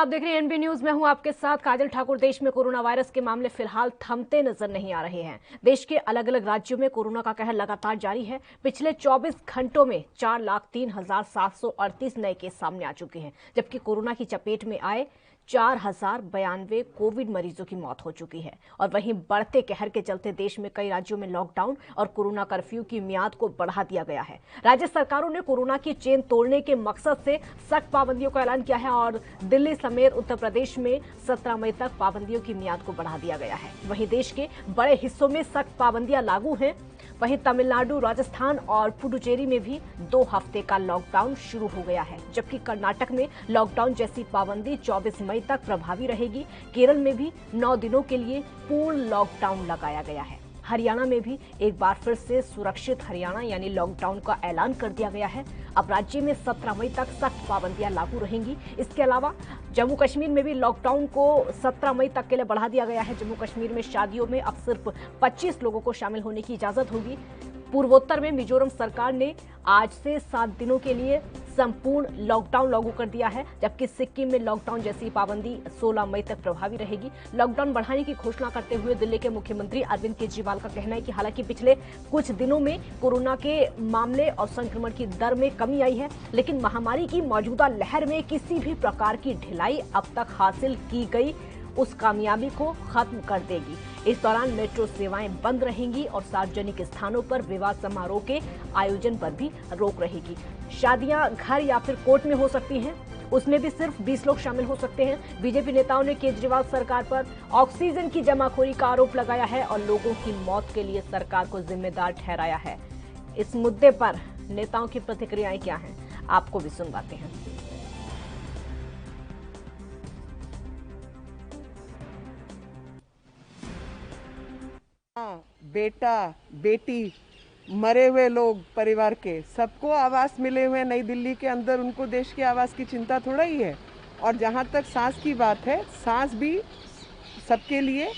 आप देख रहे हैं एनबी न्यूज। मैं हूं आपके साथ काजल ठाकुर। देश में कोरोना वायरस के मामले फिलहाल थमते नजर नहीं आ रहे हैं। देश के अलग अलग राज्यों में कोरोना का कहर लगातार जारी है। पिछले 24 घंटों में 4,03,738 नए केस सामने आ चुके हैं, जबकि कोरोना की चपेट में आए 4,092 कोविड मरीजों की मौत हो चुकी है। और वहीं बढ़ते कहर के चलते देश में कई राज्यों में लॉकडाउन और कोरोना कर्फ्यू की मियाद को बढ़ा दिया गया है। राज्य सरकारों ने कोरोना की चेन तोड़ने के मकसद से सख्त पाबंदियों का ऐलान किया है और दिल्ली समेत उत्तर प्रदेश में 17 मई तक पाबंदियों की मियाद को बढ़ा दिया गया है। वहीं देश के बड़े हिस्सों में सख्त पाबंदियां लागू हैं। वहीं तमिलनाडु, राजस्थान और पुडुचेरी में भी 2 हफ्ते का लॉकडाउन शुरू हो गया है, जबकि कर्नाटक में लॉकडाउन जैसी पाबंदी 24 मई तक प्रभावी रहेगी। केरल में भी 9 दिनों के लिए पूर्ण लॉकडाउन लगाया गया है। हरियाणा में भी एक बार फिर से सुरक्षित हरियाणा यानी लॉकडाउन का ऐलान कर दिया गया है। अब राज्य में 17 मई तक सख्त पाबंदियां लागू रहेंगी। इसके अलावा जम्मू कश्मीर में भी लॉकडाउन को 17 मई तक के लिए बढ़ा दिया गया है। जम्मू कश्मीर में शादियों में अब सिर्फ 25 लोगों को शामिल होने की इजाजत होगी। पूर्वोत्तर में मिजोरम सरकार ने आज से 7 दिनों के लिए संपूर्ण लॉकडाउन लागू कर दिया है, जबकि सिक्किम में लॉकडाउन जैसी पाबंदी 16 मई तक प्रभावी रहेगी। लॉकडाउन बढ़ाने की घोषणा करते हुए दिल्ली के मुख्यमंत्री अरविंद केजरीवाल का कहना है कि हालांकि पिछले कुछ दिनों में कोरोना के मामले और संक्रमण की दर में कमी आई है, लेकिन महामारी की मौजूदा लहर में किसी भी प्रकार की ढिलाई अब तक हासिल की गई उस कामयाबी को खत्म कर देगी। इस दौरान मेट्रो सेवाएं बंद रहेंगी और सार्वजनिक स्थानों पर विवाह समारोह के आयोजन पर भी रोक रहेगी। शादियां घर या फिर कोर्ट में हो सकती हैं, उसमें भी सिर्फ 20 लोग शामिल हो सकते हैं। बीजेपी नेताओं ने केजरीवाल सरकार पर ऑक्सीजन की जमाखोरी का आरोप लगाया है और लोगों की मौत के लिए सरकार को जिम्मेदार ठहराया है। इस मुद्दे पर नेताओं की प्रतिक्रियाएं क्या हैं, आपको भी सुनवाते हैं। बेटा, बेटी, मरे हुए लोग परिवार के सबको आवास मिले हुए नई दिल्ली के अंदर, उनको देश के आवास की चिंता थोड़ा ही है। और जहाँ तक सांस की बात है, सांस भी सबके लिए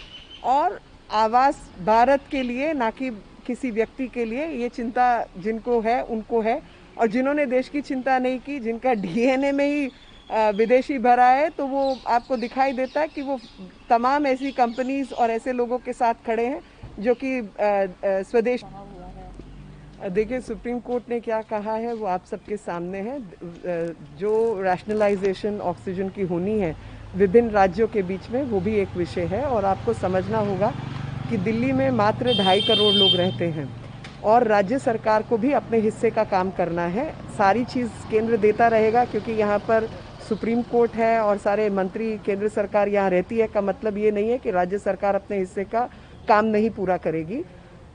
और आवास भारत के लिए, ना कि किसी व्यक्ति के लिए। ये चिंता जिनको है उनको है, और जिन्होंने देश की चिंता नहीं की, जिनका डीएनए में ही विदेशी भरा है, तो वो आपको दिखाई देता है कि वो तमाम ऐसी कंपनीज और ऐसे लोगों के साथ खड़े हैं जो कि स्वदेश। देखिए, सुप्रीम कोर्ट ने क्या कहा है वो आप सबके सामने है। जो रैशनलाइजेशन ऑक्सीजन की होनी है विभिन्न राज्यों के बीच में, वो भी एक विषय है। और आपको समझना होगा कि दिल्ली में मात्र 2.5 करोड़ लोग रहते हैं और राज्य सरकार को भी अपने हिस्से का काम करना है। सारी चीज़ केंद्र देता रहेगा, क्योंकि यहाँ पर सुप्रीम कोर्ट है और सारे मंत्री, केंद्र सरकार यहाँ रहती है। का मतलब ये नहीं है कि राज्य सरकार अपने हिस्से का काम नहीं पूरा करेगी।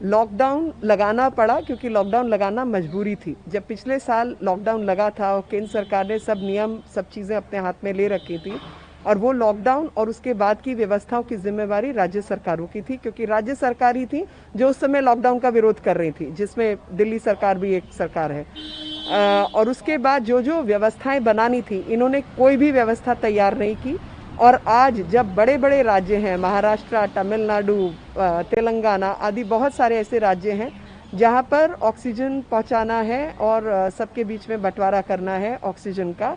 लॉकडाउन लगाना पड़ा क्योंकि लॉकडाउन लगाना मजबूरी थी। जब पिछले साल लॉकडाउन लगा था और केंद्र सरकार ने सब नियम, सब चीज़ें अपने हाथ में ले रखी थी, और वो लॉकडाउन और उसके बाद की व्यवस्थाओं की जिम्मेवारी राज्य सरकारों की थी, क्योंकि राज्य सरकार ही थी जो उस समय लॉकडाउन का विरोध कर रही थी, जिसमें दिल्ली सरकार भी एक सरकार है। और उसके बाद जो जो व्यवस्थाएं बनानी थी, इन्होंने कोई भी व्यवस्था तैयार नहीं की। और आज जब बड़े बड़े राज्य हैं, महाराष्ट्र, तमिलनाडु, तेलंगाना आदि बहुत सारे ऐसे राज्य हैं जहां पर ऑक्सीजन पहुंचाना है और सबके बीच में बंटवारा करना है ऑक्सीजन का,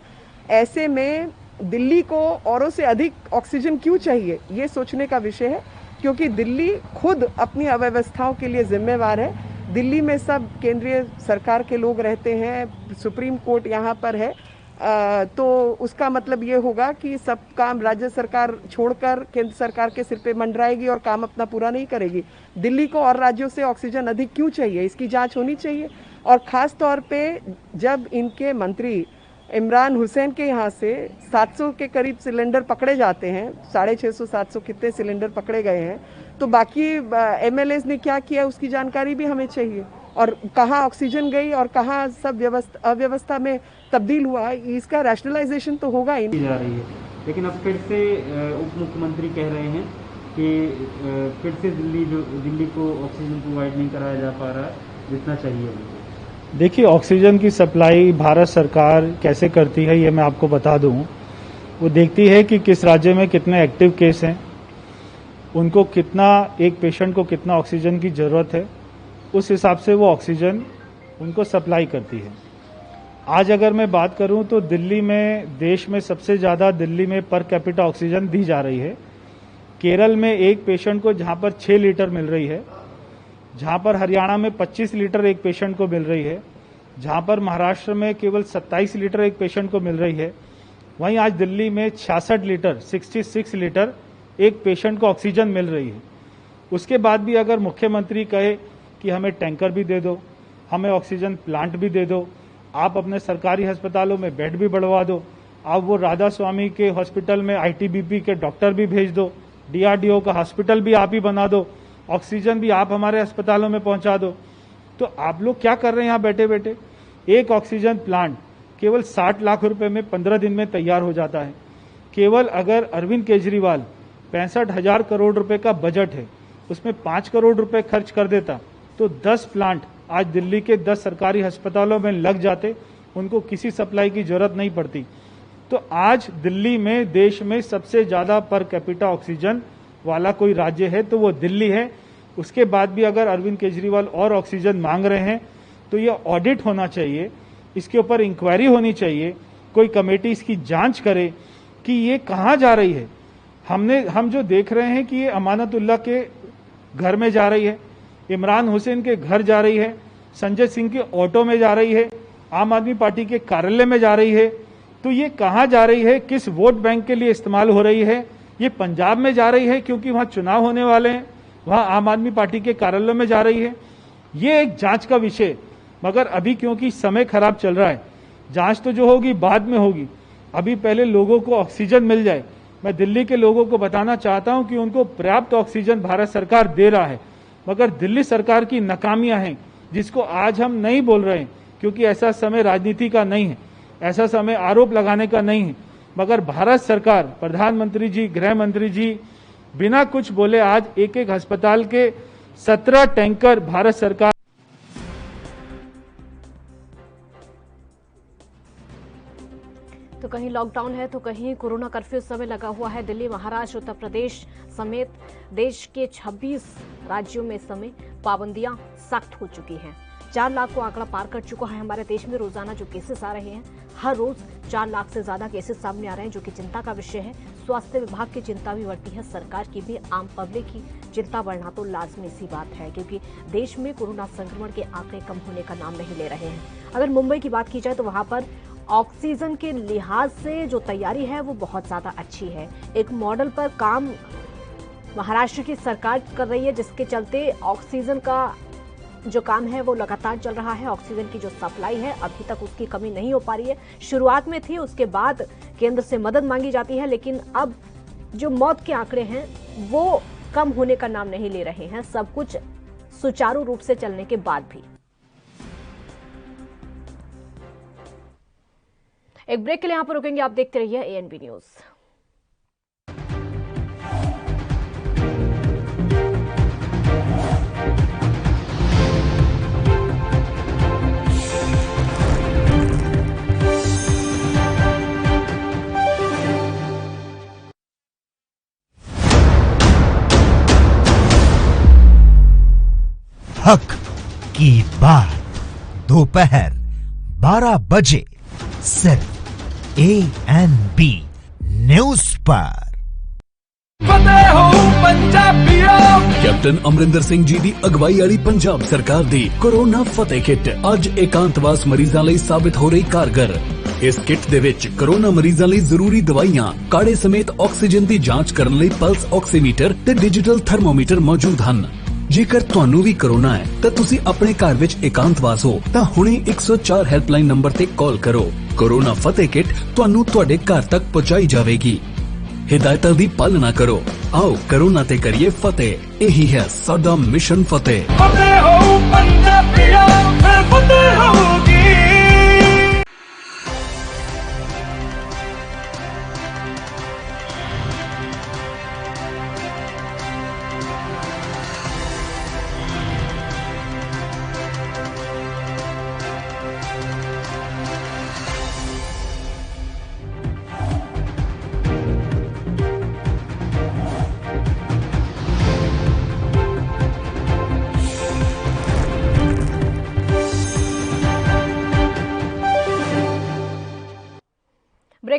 ऐसे में दिल्ली को औरों से अधिक ऑक्सीजन क्यों चाहिए, ये सोचने का विषय है। क्योंकि दिल्ली खुद अपनी अव्यवस्थाओं के लिए जिम्मेवार है। दिल्ली में सब केंद्रीय सरकार के लोग रहते हैं, सुप्रीम कोर्ट यहाँ पर है, तो उसका मतलब ये होगा कि सब काम राज्य सरकार छोड़कर केंद्र सरकार के सिर पे मंडराएगी और काम अपना पूरा नहीं करेगी। दिल्ली को और राज्यों से ऑक्सीजन अधिक क्यों चाहिए, इसकी जांच होनी चाहिए। और ख़ास तौर पे जब इनके मंत्री इमरान हुसैन के यहाँ से 700 के करीब सिलेंडर पकड़े जाते हैं, 650 700 कितने सिलेंडर पकड़े गए हैं, तो बाकी एमएलएज ने क्या किया उसकी जानकारी भी हमें चाहिए। और कहाँ ऑक्सीजन गई और कहाँ सब अव्यवस्था में तब्दील हुआ, इसका रैशनलाइजेशन तो होगा ही जा रही है। लेकिन अब फिर से उप मुख्यमंत्री कह रहे हैं कि फिर से दिल्ली को ऑक्सीजन प्रोवाइड नहीं कराया जा पा रहा है जितना चाहिए। देखिए, ऑक्सीजन की सप्लाई भारत सरकार कैसे करती है ये मैं आपको बता दूं। वो देखती है कि किस राज्य में कितने एक्टिव केस हैं, उनको कितना, एक पेशेंट को कितना ऑक्सीजन की ज़रूरत है, उस हिसाब से वो ऑक्सीजन उनको सप्लाई करती है। आज अगर मैं बात करूं तो दिल्ली में, देश में सबसे ज़्यादा दिल्ली में पर कैपिटा ऑक्सीजन दी जा रही है। केरल में एक पेशेंट को जहां पर 6 लीटर मिल रही है, जहां पर हरियाणा में 25 लीटर एक पेशेंट को मिल रही है, जहां पर महाराष्ट्र में केवल 27 लीटर एक पेशेंट को मिल रही है, वहीं आज दिल्ली में 66 लीटर 66 लीटर एक पेशेंट को ऑक्सीजन मिल रही है। उसके बाद भी अगर मुख्यमंत्री कहे कि हमें टैंकर भी दे दो, हमें ऑक्सीजन प्लांट भी दे दो, आप अपने सरकारी अस्पतालों में बेड भी बढ़वा दो, आप वो राधा स्वामी के हॉस्पिटल में आईटीबीपी के डॉक्टर भी भेज दो, डीआरडीओ का हॉस्पिटल भी आप ही बना दो, ऑक्सीजन भी आप हमारे अस्पतालों में पहुंचा दो, तो आप लोग क्या कर रहे हैं यहाँ बैठे बैठे? एक ऑक्सीजन प्लांट केवल 60 लाख रुपए में 15 दिन में तैयार हो जाता है। केवल अगर अरविंद केजरीवाल 65,000 करोड़ रुपए का बजट है, उसमें 5 करोड़ रुपए खर्च कर देता तो 10 प्लांट आज दिल्ली के 10 सरकारी अस्पतालों में लग जाते, उनको किसी सप्लाई की जरूरत नहीं पड़ती। तो आज दिल्ली में देश में सबसे ज्यादा पर कैपिटा ऑक्सीजन वाला कोई राज्य है तो वो दिल्ली है। उसके बाद भी अगर अरविंद केजरीवाल और ऑक्सीजन मांग रहे हैं तो ये ऑडिट होना चाहिए, इसके ऊपर इंक्वायरी होनी चाहिए, कोई कमेटी इसकी जांच करे कि ये कहाँ जा रही है। हम जो देख रहे हैं कि ये अमानतुल्लाह के घर में जा रही है, इमरान हुसैन के घर जा रही है, संजय सिंह के ऑटो में जा रही है, आम आदमी पार्टी के कार्यालय में जा रही है, तो ये कहाँ जा रही है, किस वोट बैंक के लिए इस्तेमाल हो रही है? ये पंजाब में जा रही है क्योंकि वहां चुनाव होने वाले हैं, वहां आम आदमी पार्टी के कार्यालय में जा रही है, ये एक जांच का विषय। मगर अभी क्योंकि समय खराब चल रहा है, जांच तो जो होगी बाद में होगी, अभी पहले लोगों को ऑक्सीजन मिल जाए। मैं दिल्ली के लोगों को बताना चाहता हूं कि उनको पर्याप्त ऑक्सीजन भारत सरकार दे रहा है, मगर दिल्ली सरकार की नाकामियां हैं जिसको आज हम नहीं बोल रहे हैं, क्योंकि ऐसा समय राजनीति का नहीं है, ऐसा समय आरोप लगाने का नहीं है। मगर भारत सरकार, प्रधानमंत्री जी, गृह मंत्री जी बिना कुछ बोले आज एक एक अस्पताल के 17 टैंकर भारत सरकार। तो कहीं लॉकडाउन है तो कहीं कोरोना कर्फ्यू समय लगा हुआ है। दिल्ली, महाराष्ट्र, उत्तर प्रदेश समेत देश के 26 राज्यों में इस समय पाबंदियां सख्त हो चुकी हैं। 4 लाख को आंकड़ा पार कर चुका है हमारे देश में। रोजाना जो केसेस आ रहे हैं, हर रोज 4 लाख से ज्यादा केसेस सामने आ रहे हैं, जो कि चिंता का विषय है। स्वास्थ्य विभाग की चिंता भी बढ़ती है, सरकार की भी, आम पब्लिक की चिंता बढ़ना तो लाजमी सी बात है, क्योंकि देश में कोरोना संक्रमण के आंकड़े कम होने का नाम नहीं ले रहे हैं। अगर मुंबई की बात की जाए तो वहां पर ऑक्सीजन के लिहाज से जो तैयारी है वो बहुत ज्यादा अच्छी है। एक मॉडल पर काम महाराष्ट्र की सरकार कर रही है, जिसके चलते ऑक्सीजन का जो काम है वो लगातार चल रहा है। ऑक्सीजन की जो सप्लाई है अभी तक उसकी कमी नहीं हो पा रही है। शुरुआत में थी, उसके बाद केंद्र से मदद मांगी जाती है, लेकिन अब जो मौत के आंकड़े हैं वो कम होने का नाम नहीं ले रहे हैं, सब कुछ सुचारू रूप से चलने के बाद भी। एक ब्रेक के लिए यहां पर रुकेंगे, आप देखते रहिए एएनबी न्यूज। हक की बात दोपहर 12 बजे सिर्फ एएनबी न्यूज पर। कैप्टन अमरिंदर सिंह जी दी अगवाई वाली पंजाब सरकार दी कोरोना फतेह किट अज एकांतवास मरीजां लई साबित हो रही कारगर। इस किट दे विच कोरोना मरीजां लई जरूरी दवाइयां, काढ़े समेत ऑक्सीजन दी जांच करन लई पल्स ऑक्सीमीटर ते डिजिटल थर्मोमीटर मौजूद हन। जेकर ਤੁਹਾਨੂੰ ਵੀ कोरोना है ਤਾਂ ਤੁਸੀਂ ਆਪਣੇ ਘਰ ਵਿੱਚ ਇਕਾਂਤਵਾਸ ਹੋ ਤਾਂ ਹੁਣੇ 104 ਹੈਲਪਲਾਈਨ ਨੰਬਰ ਤੇ ਕਾਲ ਕਰੋ। कोरोना फतेह किट ਤੁਹਾਨੂੰ ਤੁਹਾਡੇ ਘਰ ਤੱਕ ਪਹੁੰਚਾਈ ਜਾਵੇਗੀ। हिदायतां दी पालना करो। आओ कोरोना ते करिए फतेह, यही है साडा मिशन फतेह। फतेह हो पंजाबियों, फिर फतेह होगी।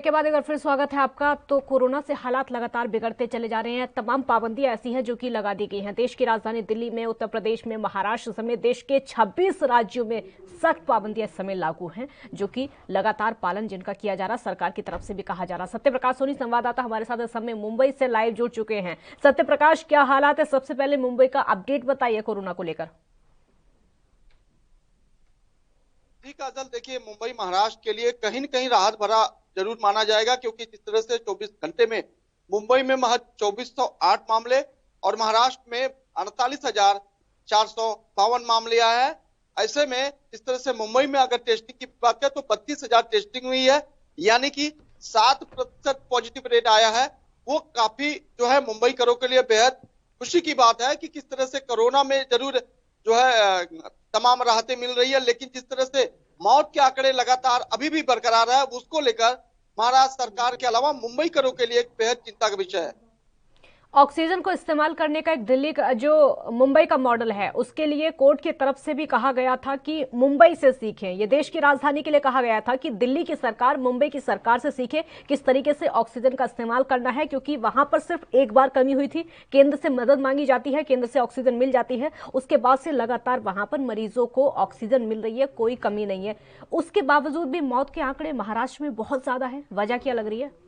के बाद एक बार फिर स्वागत है आपका। तो कोरोना से हालात लगातार बिगड़ते चले जा रहे हैं। तमाम पाबंदियां ऐसी हैं जो कि लगा दी गई हैं। देश की राजधानी दिल्ली में, उत्तर प्रदेश में, महाराष्ट्र समेत देश के 26 राज्यों में सख्त पाबंदियां इस समय लागू हैं, जो कि लगातार पालन जिनका किया जा रहा, सरकार की तरफ से भी कहा जा रहा। सत्यप्रकाश सोनी संवाददाता हमारे साथ इस समय मुंबई से लाइव जुड़ चुके हैं। सत्यप्रकाश, क्या हालात है? सबसे पहले मुंबई का अपडेट बताइए कोरोना को लेकर। जी काजल, देखिए मुंबई महाराष्ट्र के लिए कहीं न कहीं राहत भरा जरूर माना जाएगा, क्योंकि जिस तरह से 24 घंटे में मुंबई में महज 2408 मामले और महाराष्ट्र में 48,452 मामले आए हैं। ऐसे में इस तरह से मुंबई में अगर टेस्टिंग की बात करें तो 32,000 टेस्टिंग हुई है, यानी कि 7% पॉजिटिव रेट आया है। वो काफी जो है मुंबई करों के लिए बेहद खुशी की बात है कि किस तरह से कोरोना में जरूर जो है तमाम राहतें मिल रही है, लेकिन जिस तरह से मौत के आंकड़े लगातार अभी भी बरकरार है, उसको लेकर महाराष्ट्र सरकार के अलावा मुंबई करों के लिए एक बेहद चिंता का विषय है। ऑक्सीजन को इस्तेमाल करने का एक दिल्ली का जो मुंबई का मॉडल है, उसके लिए कोर्ट की तरफ से भी कहा गया था कि मुंबई से सीखें। ये देश की राजधानी के लिए कहा गया था कि दिल्ली की सरकार मुंबई की सरकार से सीखे किस तरीके से ऑक्सीजन का इस्तेमाल करना है, क्योंकि वहां पर सिर्फ एक बार कमी हुई थी। केंद्र से मदद मांगी जाती है, केंद्र से ऑक्सीजन मिल जाती है, उसके बाद से लगातार वहां पर मरीजों को ऑक्सीजन मिल रही है, कोई कमी नहीं है। उसके बावजूद भी मौत के आंकड़े महाराष्ट्र में बहुत ज्यादा है। वजह क्या लग रही है?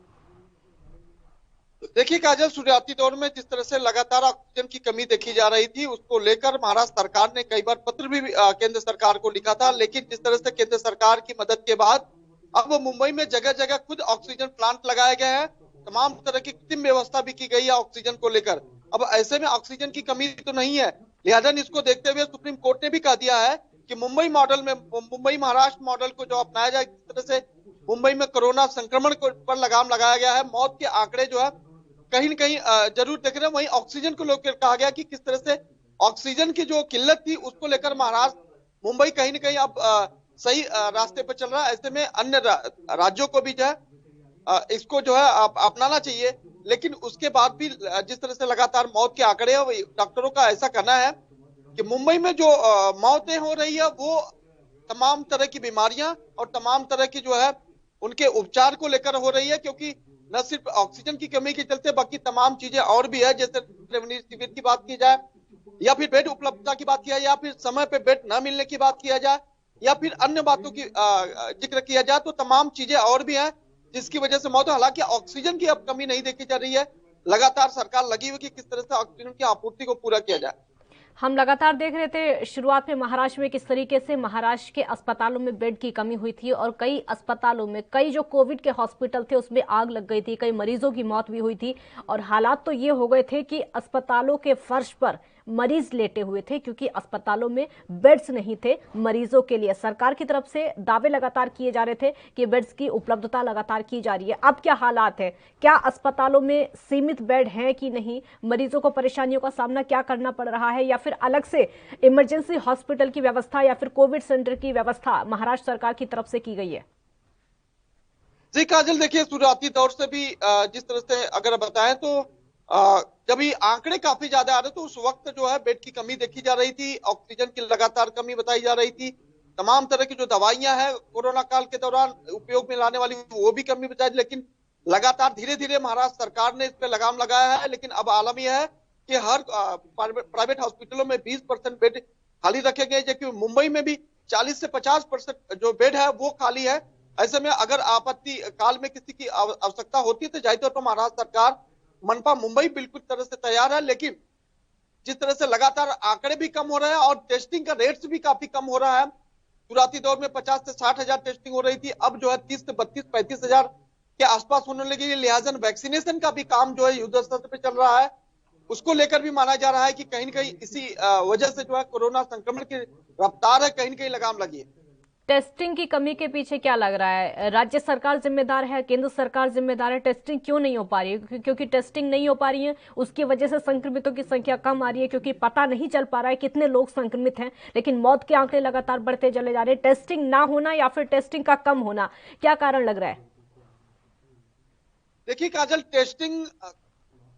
देखिए काजल, शुरुआती दौर में जिस तरह से लगातार ऑक्सीजन की कमी देखी जा रही थी, उसको लेकर महाराष्ट्र सरकार ने कई बार पत्र भी केंद्र सरकार को लिखा था, लेकिन जिस तरह से केंद्र सरकार की मदद के बाद अब मुंबई में जगह जगह खुद ऑक्सीजन प्लांट लगाए गए हैं। तमाम तरह की कृत्रिम व्यवस्था भी की गई है ऑक्सीजन को लेकर। अब ऐसे में ऑक्सीजन की कमी तो नहीं है, लिहाजा इसको देखते हुए सुप्रीम कोर्ट ने भी कह दिया है कि मुंबई मॉडल में, मुंबई महाराष्ट्र मॉडल को जो अपनाया जाए, जिस तरह से मुंबई में कोरोना संक्रमण पर लगाम लगाया गया है, मौत के आंकड़े जो है कहीं न कहीं जरूर देख रहे हैं। वहीं ऑक्सीजन को लेकर कहा गया कि किस तरह से ऑक्सीजन की जो किल्लत थी उसको लेकर महाराष्ट्र, मुंबई कहीं न कहीं अब सही रास्ते पर चल रहा है। ऐसे में अन्य राज्यों को भी जो है इसको जो है अपनाना चाहिए। लेकिन उसके बाद भी जिस तरह से लगातार मौत के आंकड़े हैं, डॉक्टरों का ऐसा कहना है कि मुंबई में जो मौतें हो रही है वो तमाम तरह की बीमारियां और तमाम तरह की जो है उनके उपचार को लेकर हो रही है, क्योंकि न सिर्फ ऑक्सीजन की कमी के चलते बाकी तमाम चीजें और भी है, जैसे रेमडेसिविर शिविर की बात की जाए, या फिर बेड उपलब्धता की बात किया जाए, या फिर समय पे बेड न मिलने की बात किया जाए, या फिर अन्य बातों की जिक्र किया जाए, तो तमाम चीजें और भी हैं जिसकी वजह से मौत। हालांकि ऑक्सीजन की अब कमी नहीं देखी जा रही है, लगातार सरकार लगी हुई कि किस तरह से ऑक्सीजन की आपूर्ति को पूरा किया जाए। हम लगातार देख रहे थे शुरुआत में महाराष्ट्र में किस तरीके से महाराष्ट्र के अस्पतालों में बेड की कमी हुई थी और कई अस्पतालों में, कई जो कोविड के हॉस्पिटल थे उसमें आग लग गई थी, कई मरीजों की मौत भी हुई थी। और हालात तो ये हो गए थे कि अस्पतालों के फर्श पर मरीज लेटे हुए थे, क्योंकि अस्पतालों में बेड्स नहीं थे मरीजों के लिए। सरकार की तरफ से दावे लगातार किए जा रहे थे कि बेड्स की उपलब्धता लगातार की जा रही है। अब क्या हालात है? क्या अस्पतालों में सीमित बेड हैं कि नहीं? मरीजों को परेशानियों का सामना क्या करना पड़ रहा है, या फिर अलग से इमरजेंसी हॉस्पिटल की व्यवस्था या फिर कोविड सेंटर की व्यवस्था महाराष्ट्र सरकार की तरफ से की गई है? जी काजल, देखिए शुरुआती दौर से भी जिस तरह से अगर बताएं तो जब ये आंकड़े काफी ज्यादा आ रहे तो उस वक्त जो है बेड की कमी देखी जा रही थी, ऑक्सीजन की लगातार कमी बताई जा रही थी, तमाम तरह की जो दवाइयां हैं कोरोना काल के दौरान उपयोग में लाने वाली वो भी कमी बताई। लेकिन लगातार धीरे धीरे महाराष्ट्र सरकार ने इस पर लगाम लगाया है। लेकिन अब आलम यह है कि हर प्राइवेट हॉस्पिटलों में 20% बेड खाली रखे गए, जबकि मुंबई में भी 40 से 50% जो बेड है वो खाली है। ऐसे में अगर आपत्ति काल में किसी की आवश्यकता होती है तो जाहिर तौर पर महाराष्ट्र सरकार, मनपा मुंबई बिल्कुल तरह से तैयार है। लेकिन जिस तरह से लगातार आंकड़े भी कम हो रहे हैं और टेस्टिंग का रेट्स भी काफी कम हो रहा है, शुरुआती दौर में 50 से 60 हजार टेस्टिंग हो रही थी, अब जो है 30 से 32-35 हजार के आसपास होने लगी। लिहाजा वैक्सीनेशन का भी काम जो है युद्ध स्तर पे चल रहा है, उसको लेकर भी माना जा रहा है कि कहीं न कहीं इसी वजह से जो है कोरोना संक्रमण की रफ्तार है कहीं न कहीं लगाम लगी है। टेस्टिंग की कमी के पीछे क्या लग रहा है? राज्य सरकार जिम्मेदार है, केंद्र सरकार जिम्मेदार है? टेस्टिंग क्यों नहीं हो पा रही है? क्योंकि टेस्टिंग नहीं हो पा रही है, उसकी वजह से संक्रमितों की संख्या कम आ रही है, क्योंकि पता नहीं चल पा रहा है कितने लोग संक्रमित हैं, लेकिन मौत के आंकड़े लगातार बढ़ते चले जा रहे हैं। टेस्टिंग ना होना या फिर टेस्टिंग का कम होना, क्या कारण लग रहा है? देखिए काजल, टेस्टिंग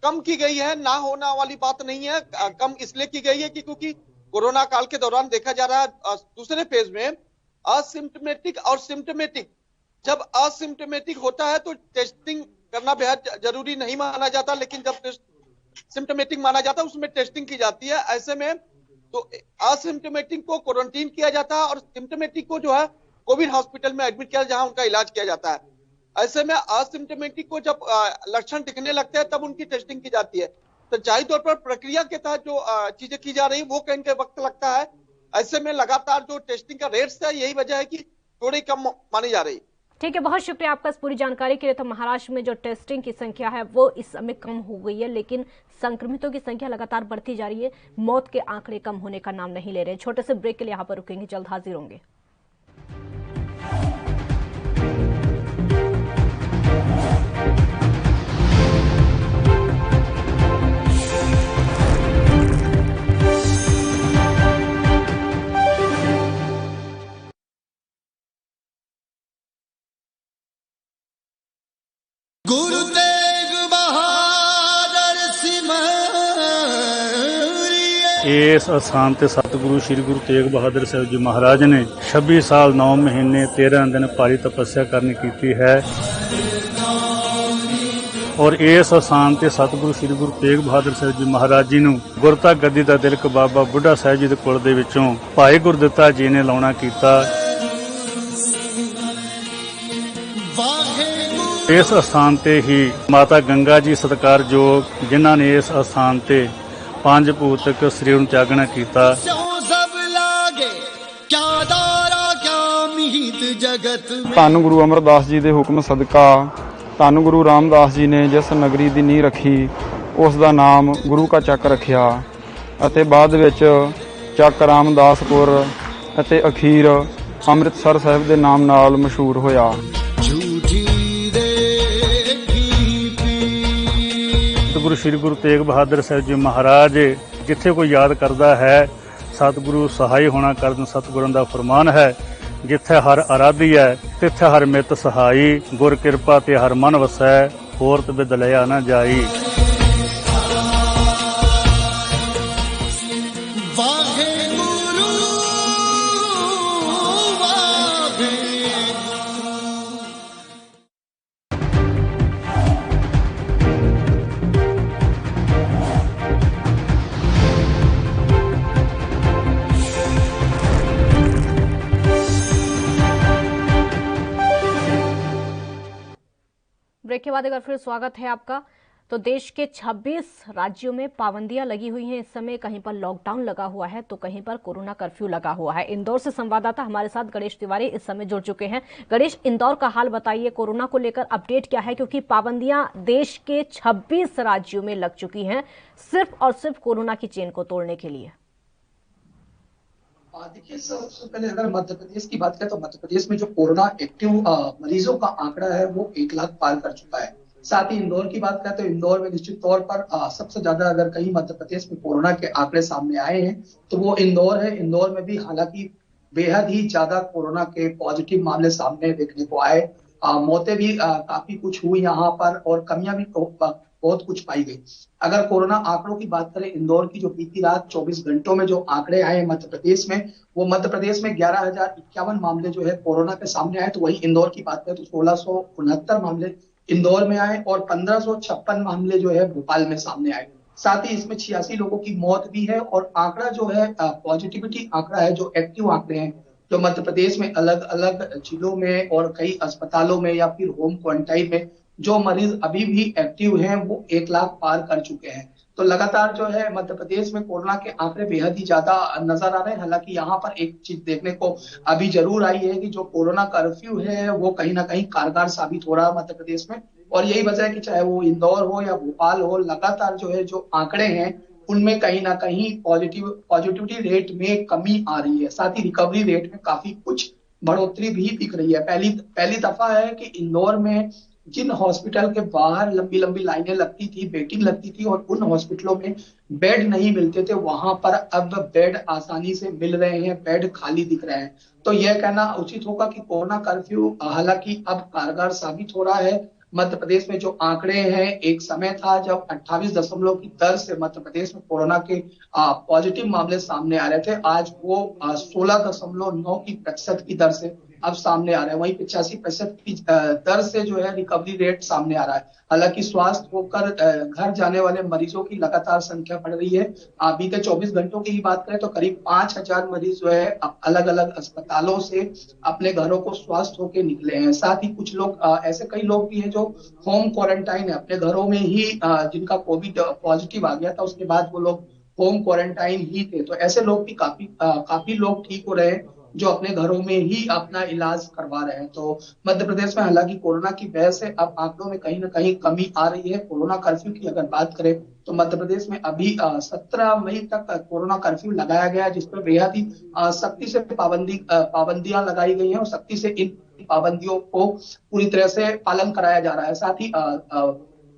कम की गई है, ना होना वाली बात नहीं है। कम इसलिए की गई है कि क्योंकि कोरोना काल के दौरान देखा जा रहा है दूसरे फेज में असिम्टोमेटिक और सिम्टोमेटिक जब असिम्टोमेटिक होता है तो टेस्टिंग करना बेहद जरूरी नहीं माना जाता, लेकिन जब सिम्टोमेटिक माना जाता है उसमें टेस्टिंग की जाती है। ऐसे में तो असिम्टोमेटिक को क्वारंटीन किया जाता है और सिम्टोमेटिक को जो है कोविड हॉस्पिटल में एडमिट किया, जहां उनका इलाज किया जाता है। ऐसे में असिम्टोमेटिक को जब लक्षण दिखने लगते हैं तब उनकी टेस्टिंग की जाती है। तो जाहिर तौर पर प्रक्रिया के तहत जो चीजें की जा रही वो कहीं के वक्त लगता है। ऐसे में लगातार जो टेस्टिंग का रेट्स है, यही वजह है कि थोड़ी कम मानी जा रही। ठीक है, बहुत शुक्रिया आपका इस पूरी जानकारी के लिए। तो महाराष्ट्र में जो टेस्टिंग की संख्या है वो इस समय कम हो गई है, लेकिन संक्रमितों की संख्या लगातार बढ़ती जा रही है। मौत के आंकड़े कम होने का नाम नहीं ले रहे। छोटे से ब्रेक के लिए यहाँ पर रुकेंगे, जल्द हाजिर होंगे। गुरु तेग बहादुर इस अस्थान ते सतगुरु श्री गुरु तेग बहादुर साहब जी महाराज ने 26 साल 9 महीने 13 दिन भारी तपस्या करनी की है और इस अस्थान ते सतगुरु श्री गुरु तेग बहादुर साहब जी महाराज जी नूं गुरता गद्दी दा तिलक बाबा बुढ़ा साहब जी दे कुल दे विचों भाई गुरदित्ता जी ने लाउणा कीता। इस अस्थान ते ही माता गंगा जी सत्कारयोग, जिन्हां ने इस अस्थान ते 5 भूतक सरीर नूं त्यागना कीता। धन गुरु अमरदास जी दे हुक्म सदका धन गुरु रामदास जी ने जिस नगरी दी नींह रखी उस दा नाम गुरु का ਚੱਕ रखिया ਅਤੇ बाद ਵਿੱਚ ਚੱਕ ਰਾਮਦਾਸਪੁਰ ਅਤੇ ਅਖੀਰ ਅੰਮ੍ਰਿਤਸਰ ਸਾਹਿਬ ਦੇ ਨਾਮ ਨਾਲ ਮਸ਼ਹੂਰ ਹੋਇਆ। सतगुरु श्री गुरु तेग बहादुर साहब जी महाराज जिथे कोई याद करता है सतगुरु सहाय होना कर सतगुरु का फरमान है। जिथे हर आराधी है तिथे हर मित सहाई गुर किरपा ते हर मन वसै होरत बिद लिया न जाई। ब्रेक के बाद एक बार फिर स्वागत है आपका। तो देश के 26 राज्यों में पाबंदियां लगी हुई हैं। इस समय कहीं पर लॉकडाउन लगा हुआ है तो कहीं पर कोरोना कर्फ्यू लगा हुआ है। इंदौर से संवाददाता हमारे साथ गणेश तिवारी इस समय जुड़ चुके हैं। गणेश, इंदौर का हाल बताइए, कोरोना को लेकर अपडेट क्या है, क्योंकि पाबंदियां देश के 26 राज्यों में लग चुकी हैं सिर्फ और सिर्फ कोरोना की चेन को तोड़ने के लिए। देखिए, सबसे पहले अगर मध्य प्रदेश की बात करें तो मध्य प्रदेश में जो कोरोना एक्टिव मरीजों का आंकड़ा है वो 1 लाख पार कर चुका है। साथ ही इंदौर की बात करें तो इंदौर में निश्चित तौर पर सबसे ज्यादा अगर कहीं मध्य प्रदेश में कोरोना के आंकड़े सामने आए हैं तो वो इंदौर है। इंदौर में भी हालांकि बेहद ही ज्यादा कोरोना के पॉजिटिव मामले सामने देखने को आए। मौतें भी काफी कुछ हुई यहाँ पर और कमियां भी बहुत कुछ पाई गई। अगर कोरोना आंकड़ों की बात करें इंदौर की, जो बीती रात 24 घंटों में जो आंकड़े आए मध्य प्रदेश में, वो मध्य प्रदेश में 11,051 मामले जो है कोरोना के सामने आए। तो वही इंदौर की बात करें तो 1669 मामले इंदौर में आए और 1556 मामले जो है भोपाल में सामने आए। साथ ही इसमें 86 लोगों की मौत भी है और आंकड़ा जो है पॉजिटिविटी आंकड़ा है, जो एक्टिव आंकड़े हैं जो मध्य प्रदेश में अलग अलग जिलों में और कई अस्पतालों में या फिर होम क्वारंटाइन में जो मरीज अभी भी एक्टिव हैं वो 1 लाख पार कर चुके हैं। तो लगातार जो है मध्य प्रदेश में कोरोना के आंकड़े बेहद ही ज्यादा नजर आ रहे हैं। हालांकि यहाँ पर एक चीज देखने को अभी जरूर आई है कि जो कोरोना कर्फ्यू है वो कहीं ना कहीं कारगर साबित हो रहा है मध्य प्रदेश में। और यही वजह है कि चाहे वो इंदौर हो या भोपाल हो, लगातार जो है जो आंकड़े हैं उनमें कहीं ना कहीं पॉजिटिविटी रेट में कमी आ रही है। साथ ही रिकवरी रेट में काफी कुछ बढ़ोतरी भी दिख रही है। पहली दफा है कि इंदौर में जिन हॉस्पिटल के बाहर लंबी लंबी लाइनें लगती थी, वेटिंग लगती थी और उन हॉस्पिटलों में बेड नहीं मिलते थे, वहां पर अब बेड आसानी से मिल रहे हैं, बेड खाली दिख रहे हैं। तो यह कहना उचित होगा कि कोरोना कर्फ्यू हालांकि अब कारगर साबित हो रहा है। मध्य प्रदेश में जो आंकड़े हैं, एक समय था जब 28 दशमलव की दर से मध्य प्रदेश में कोरोना के पॉजिटिव मामले सामने आ रहे थे। आज वो 16.9 की प्रतिशत की दर से अब सामने आ रहे हैं। वहीं 85% की दर से जो है रिकवरी रेट सामने आ रहा है। हालांकि स्वस्थ होकर घर जाने वाले मरीजों की लगातार संख्या बढ़ रही है। बीते 24 घंटों की ही बात करें तो करीब 5000 मरीज जो है अलग अलग अस्पतालों से अपने घरों को स्वस्थ होकर निकले हैं। साथ ही कुछ लोग ऐसे कई लोग भी हैं जो होम क्वारंटाइन है, अपने घरों में ही जिनका कोविड पॉजिटिव आ गया था, उसके बाद वो लोग होम क्वारंटाइन ही थे। तो ऐसे लोग भी काफी लोग ठीक हो रहे हैं जो अपने घरों में ही अपना इलाज करवा रहे हैं। तो मध्य प्रदेश में हालांकि कोरोना की वजह से अब आंकड़ों में कहीं ना कहीं कमी आ रही है। कोरोना कर्फ्यू की अगर बात करें तो मध्य प्रदेश में अभी 17 मई तक कोरोना कर्फ्यू लगाया गया है, जिस पर बेहद ही सख्ती से पाबंदियां लगाई गई हैं और सख्ती से इन पाबंदियों को पूरी तरह से पालन कराया जा रहा है। साथ ही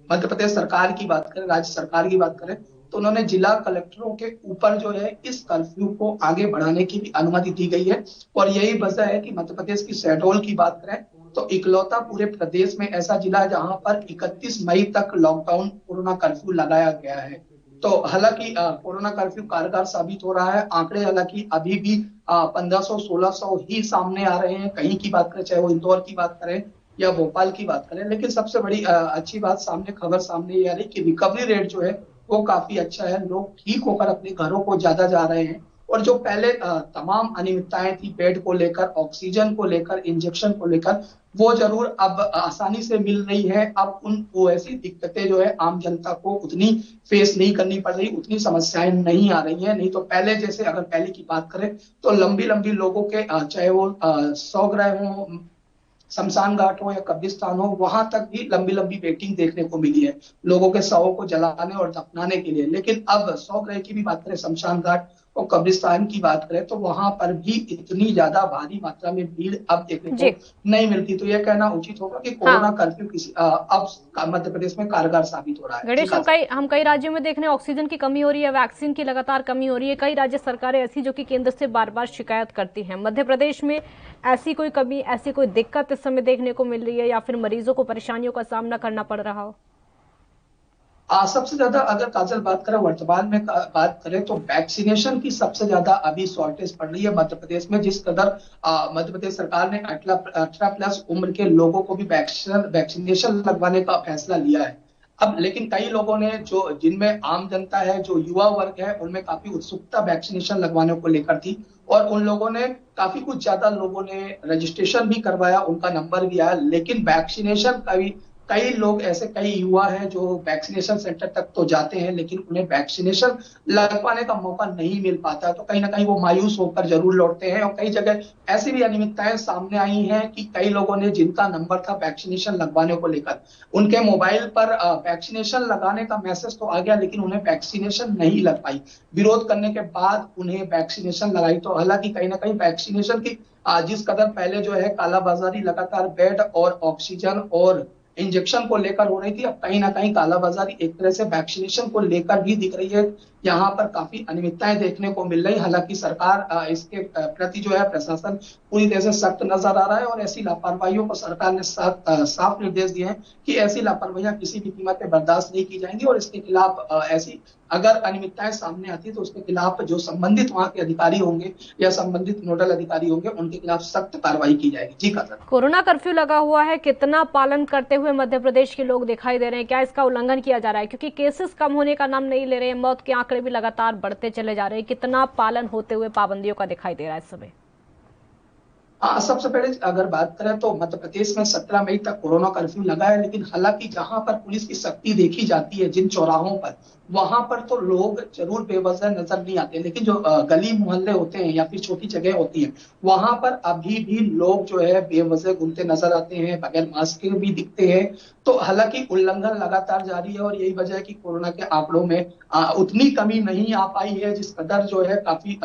मध्य प्रदेश सरकार की बात करें, राज्य सरकार की बात करें तो उन्होंने जिला कलेक्टरों के ऊपर जो है इस कर्फ्यू को आगे बढ़ाने की भी अनुमति दी गई है। और यही वजह है कि मध्य प्रदेश की शहडोल की बात करें तो इकलौता पूरे प्रदेश में ऐसा जिला है जहां पर 31 मई तक लॉकडाउन कोरोना कर्फ्यू लगाया गया है। तो हालांकि कोरोना कर्फ्यू कारगर साबित हो रहा है। आंकड़े हालांकि अभी भी 1500-1600 ही सामने आ रहे हैं। कहीं की बात करें, चाहे वो इंदौर की बात करें या भोपाल की बात करें, लेकिन सबसे बड़ी अच्छी बात खबर सामने ये आ रही कि रिकवरी रेट जो है वो काफी अच्छा है। लोग ठीक होकर अपने घरों को ज्यादा जा रहे हैं और जो पहले तमाम अनियमितताएं थी बेड को लेकर, ऑक्सीजन को लेकर, इंजेक्शन को लेकर, वो जरूर अब आसानी से मिल रही है। अब वो ऐसी दिक्कतें जो है आम जनता को उतनी फेस नहीं करनी पड़ रही, उतनी समस्याएं नहीं आ रही है। नहीं तो पहले जैसे अगर पहले की बात करें तो लंबी लंबी लोगों के चाहे वो सौगृह हो, शमशान घाट हो या कब्रिस्तान हो, वहां तक भी लंबी लंबी वेटिंग देखने को मिली है लोगों के शवों को जलाने और दफनाने के लिए। लेकिन अब सौगृह की भी बात करें, शमशान घाट और कब्रिस्तान की बात करें तो वहां पर भी इतनी ज्यादा भारी मात्रा में भीड़ अब देखने को नहीं मिलती। तो यह कहना उचित होगा कि कोरोना कर्फ्यू अब मध्य प्रदेश में कारगर साबित हो रहा है। गणेश, हम कई राज्यों में देख रहे हैं ऑक्सीजन की कमी हो रही है, वैक्सीन की लगातार कमी हो रही है। कई राज्य सरकारें ऐसी जो कि केंद्र से बार बार शिकायत करती हैं। मध्य प्रदेश में ऐसी कोई कमी, ऐसी कोई दिक्कत इस समय देखने को मिल रही है या फिर मरीजों को परेशानियों का सामना करना पड़ रहा हो? सबसे ज्यादा अगर काजल बात करें, वर्तमान में बात करें तो वैक्सीनेशन की सबसे ज्यादा अभी शॉर्टेज पड़ रही है मध्य प्रदेश में। जिस कदर मध्य प्रदेश सरकार ने 18 प्लस उम्र के लोगों को भी वैक्सीनेशन लगवाने का फैसला लिया है। अब लेकिन कई लोगों ने जिनमें आम जनता है, जो युवा वर्ग है, उनमें काफी उत्सुकता वैक्सीनेशन लगवाने को लेकर थी और उन लोगों ने काफी कुछ ज्यादा लोगों ने रजिस्ट्रेशन भी करवाया, उनका नंबर भी आया। लेकिन वैक्सीनेशन कई लोग ऐसे, कई युवा हैं जो वैक्सीनेशन सेंटर तक तो जाते हैं लेकिन उन्हें वैक्सीनेशन लगवाने का मौका नहीं मिल पाता। तो कहीं ना कहीं वो मायूस होकर जरूर लौटते हैं। और कई जगह ऐसी भी अनियमितताएं सामने आई हैं कि कई लोगों ने, जिनका नंबर था वैक्सीनेशन लगवाने को लेकर, उनके मोबाइल पर वैक्सीनेशन लगाने का मैसेज तो आ गया लेकिन उन्हें वैक्सीनेशन नहीं लग पाई। विरोध करने के बाद उन्हें वैक्सीनेशन लगाई। तो हालांकि कहीं ना कहीं वैक्सीनेशन की जिस कदर पहले जो है कालाबाजारी लगातार बेड और ऑक्सीजन और इंजेक्शन को लेकर हो रही थी, अब कहीं ना कहीं कालाबाजारी एक तरह से वैक्सीनेशन को लेकर भी दिख रही है। यहाँ पर काफी अनियमितताएं देखने को मिल रही। हालांकि सरकार इसके प्रति जो है प्रशासन पूरी तरह से सख्त नजर आ रहा है और ऐसी लापरवाहियों को सरकार ने साफ निर्देश दिए हैं कि ऐसी लापरवाहियां किसी भी कीमत पे बर्दाश्त नहीं की जाएंगी और इसके खिलाफ ऐसी अगर अनियमितताएं सामने आती है तो उसके खिलाफ जो संबंधित वहां के अधिकारी होंगे या संबंधित नोडल अधिकारी होंगे, उनके खिलाफ सख्त कार्रवाई की जाएगी। जी काजल, कोरोना कर्फ्यू लगा हुआ है, कितना पालन करते हुए मध्य प्रदेश के लोग दिखाई दे रहे हैं? क्या इसका उल्लंघन किया जा रहा है? क्योंकि केसेस कम होने का नाम नहीं ले रहे हैं, मौत के आंकड़े भी लगातार बढ़ते चले जा रहे हैं। कितना पालन होते हुए पाबंदियों का दिखाई दे रहा है इस समय? सबसे पहले अगर बात करें तो मध्य प्रदेश में 17 मई तक कोरोना कर्फ्यू लगा है। लेकिन हालांकि जहां पर पुलिस की सख्ती देखी जाती है, जिन चौराहों पर, वहां पर तो लोग जरूर बेवजह नजर नहीं आते। लेकिन जो गली मोहल्ले होते हैं या फिर छोटी जगह होती है, वहां पर अभी भी लोग जो है बेवजह घूमते नजर आते हैं, बगैर मास्क के भी दिखते हैं। तो हालांकि उल्लंघन लगातार जारी है और यही वजह है कि कोरोना के आंकड़ों में उतनी कमी नहीं आ पाई है जिस कदर जो है काफी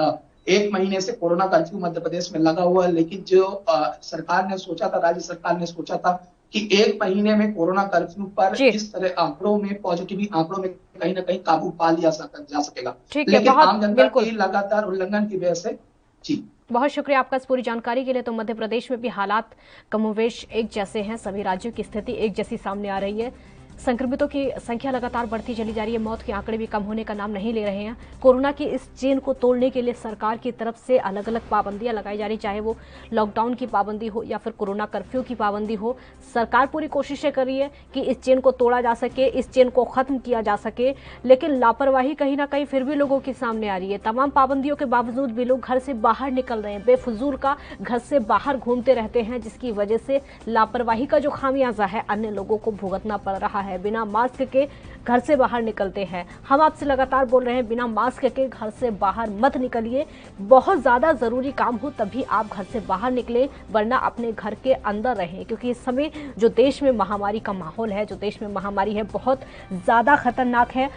एक महीने से कोरोना कर्फ्यू मध्य प्रदेश में लगा हुआ है। लेकिन जो सरकार ने सोचा था, राज्य सरकार ने सोचा था कि एक महीने में कोरोना कर्फ्यू पर इस तरह आंकड़ों में, पॉजिटिव आंकड़ों में कहीं ना कहीं काबू पा लिया जा सकेगा। लेकिन आम जनता की लगातार उल्लंघन की वजह से। जी, बहुत शुक्रिया आपका इस पूरी जानकारी के लिए। तो मध्य प्रदेश में भी हालात कमोवेश एक जैसे हैं, सभी राज्यों की स्थिति एक जैसी सामने आ रही है। संक्रमितों की संख्या लगातार बढ़ती चली जा रही है, मौत के आंकड़े भी कम होने का नाम नहीं ले रहे हैं। कोरोना की इस चेन को तोड़ने के लिए सरकार की तरफ से अलग अलग पाबंदियां लगाई जा रही, चाहे वो लॉकडाउन की पाबंदी हो या फिर कोरोना कर्फ्यू की पाबंदी हो। सरकार पूरी कोशिशें कर रही है कि इस चेन को तोड़ा जा सके, इस चेन को खत्म किया जा सके, लेकिन लापरवाही कहीं ना कहीं फिर भी लोगों के सामने आ रही है। तमाम पाबंदियों के बावजूद भी लोग घर से बाहर निकल रहे हैं, बेफजूल का घर से बाहर घूमते रहते हैं, जिसकी वजह से लापरवाही का जो खामियाजा है अन्य लोगों को भुगतना पड़ रहा है। बिना मास्क के घर से बाहर निकलते हैं। हम आपसे लगातार बोल रहे हैं, बिना मास्क के घर से बाहर मत निकलिए। बहुत ज्यादा जरूरी काम हो तभी आप घर से बाहर निकलें, वरना अपने घर के अंदर रहें, क्योंकि इस समय जो देश में महामारी का माहौल है, जो देश में महामारी है, बहुत ज्यादा खतरनाक है।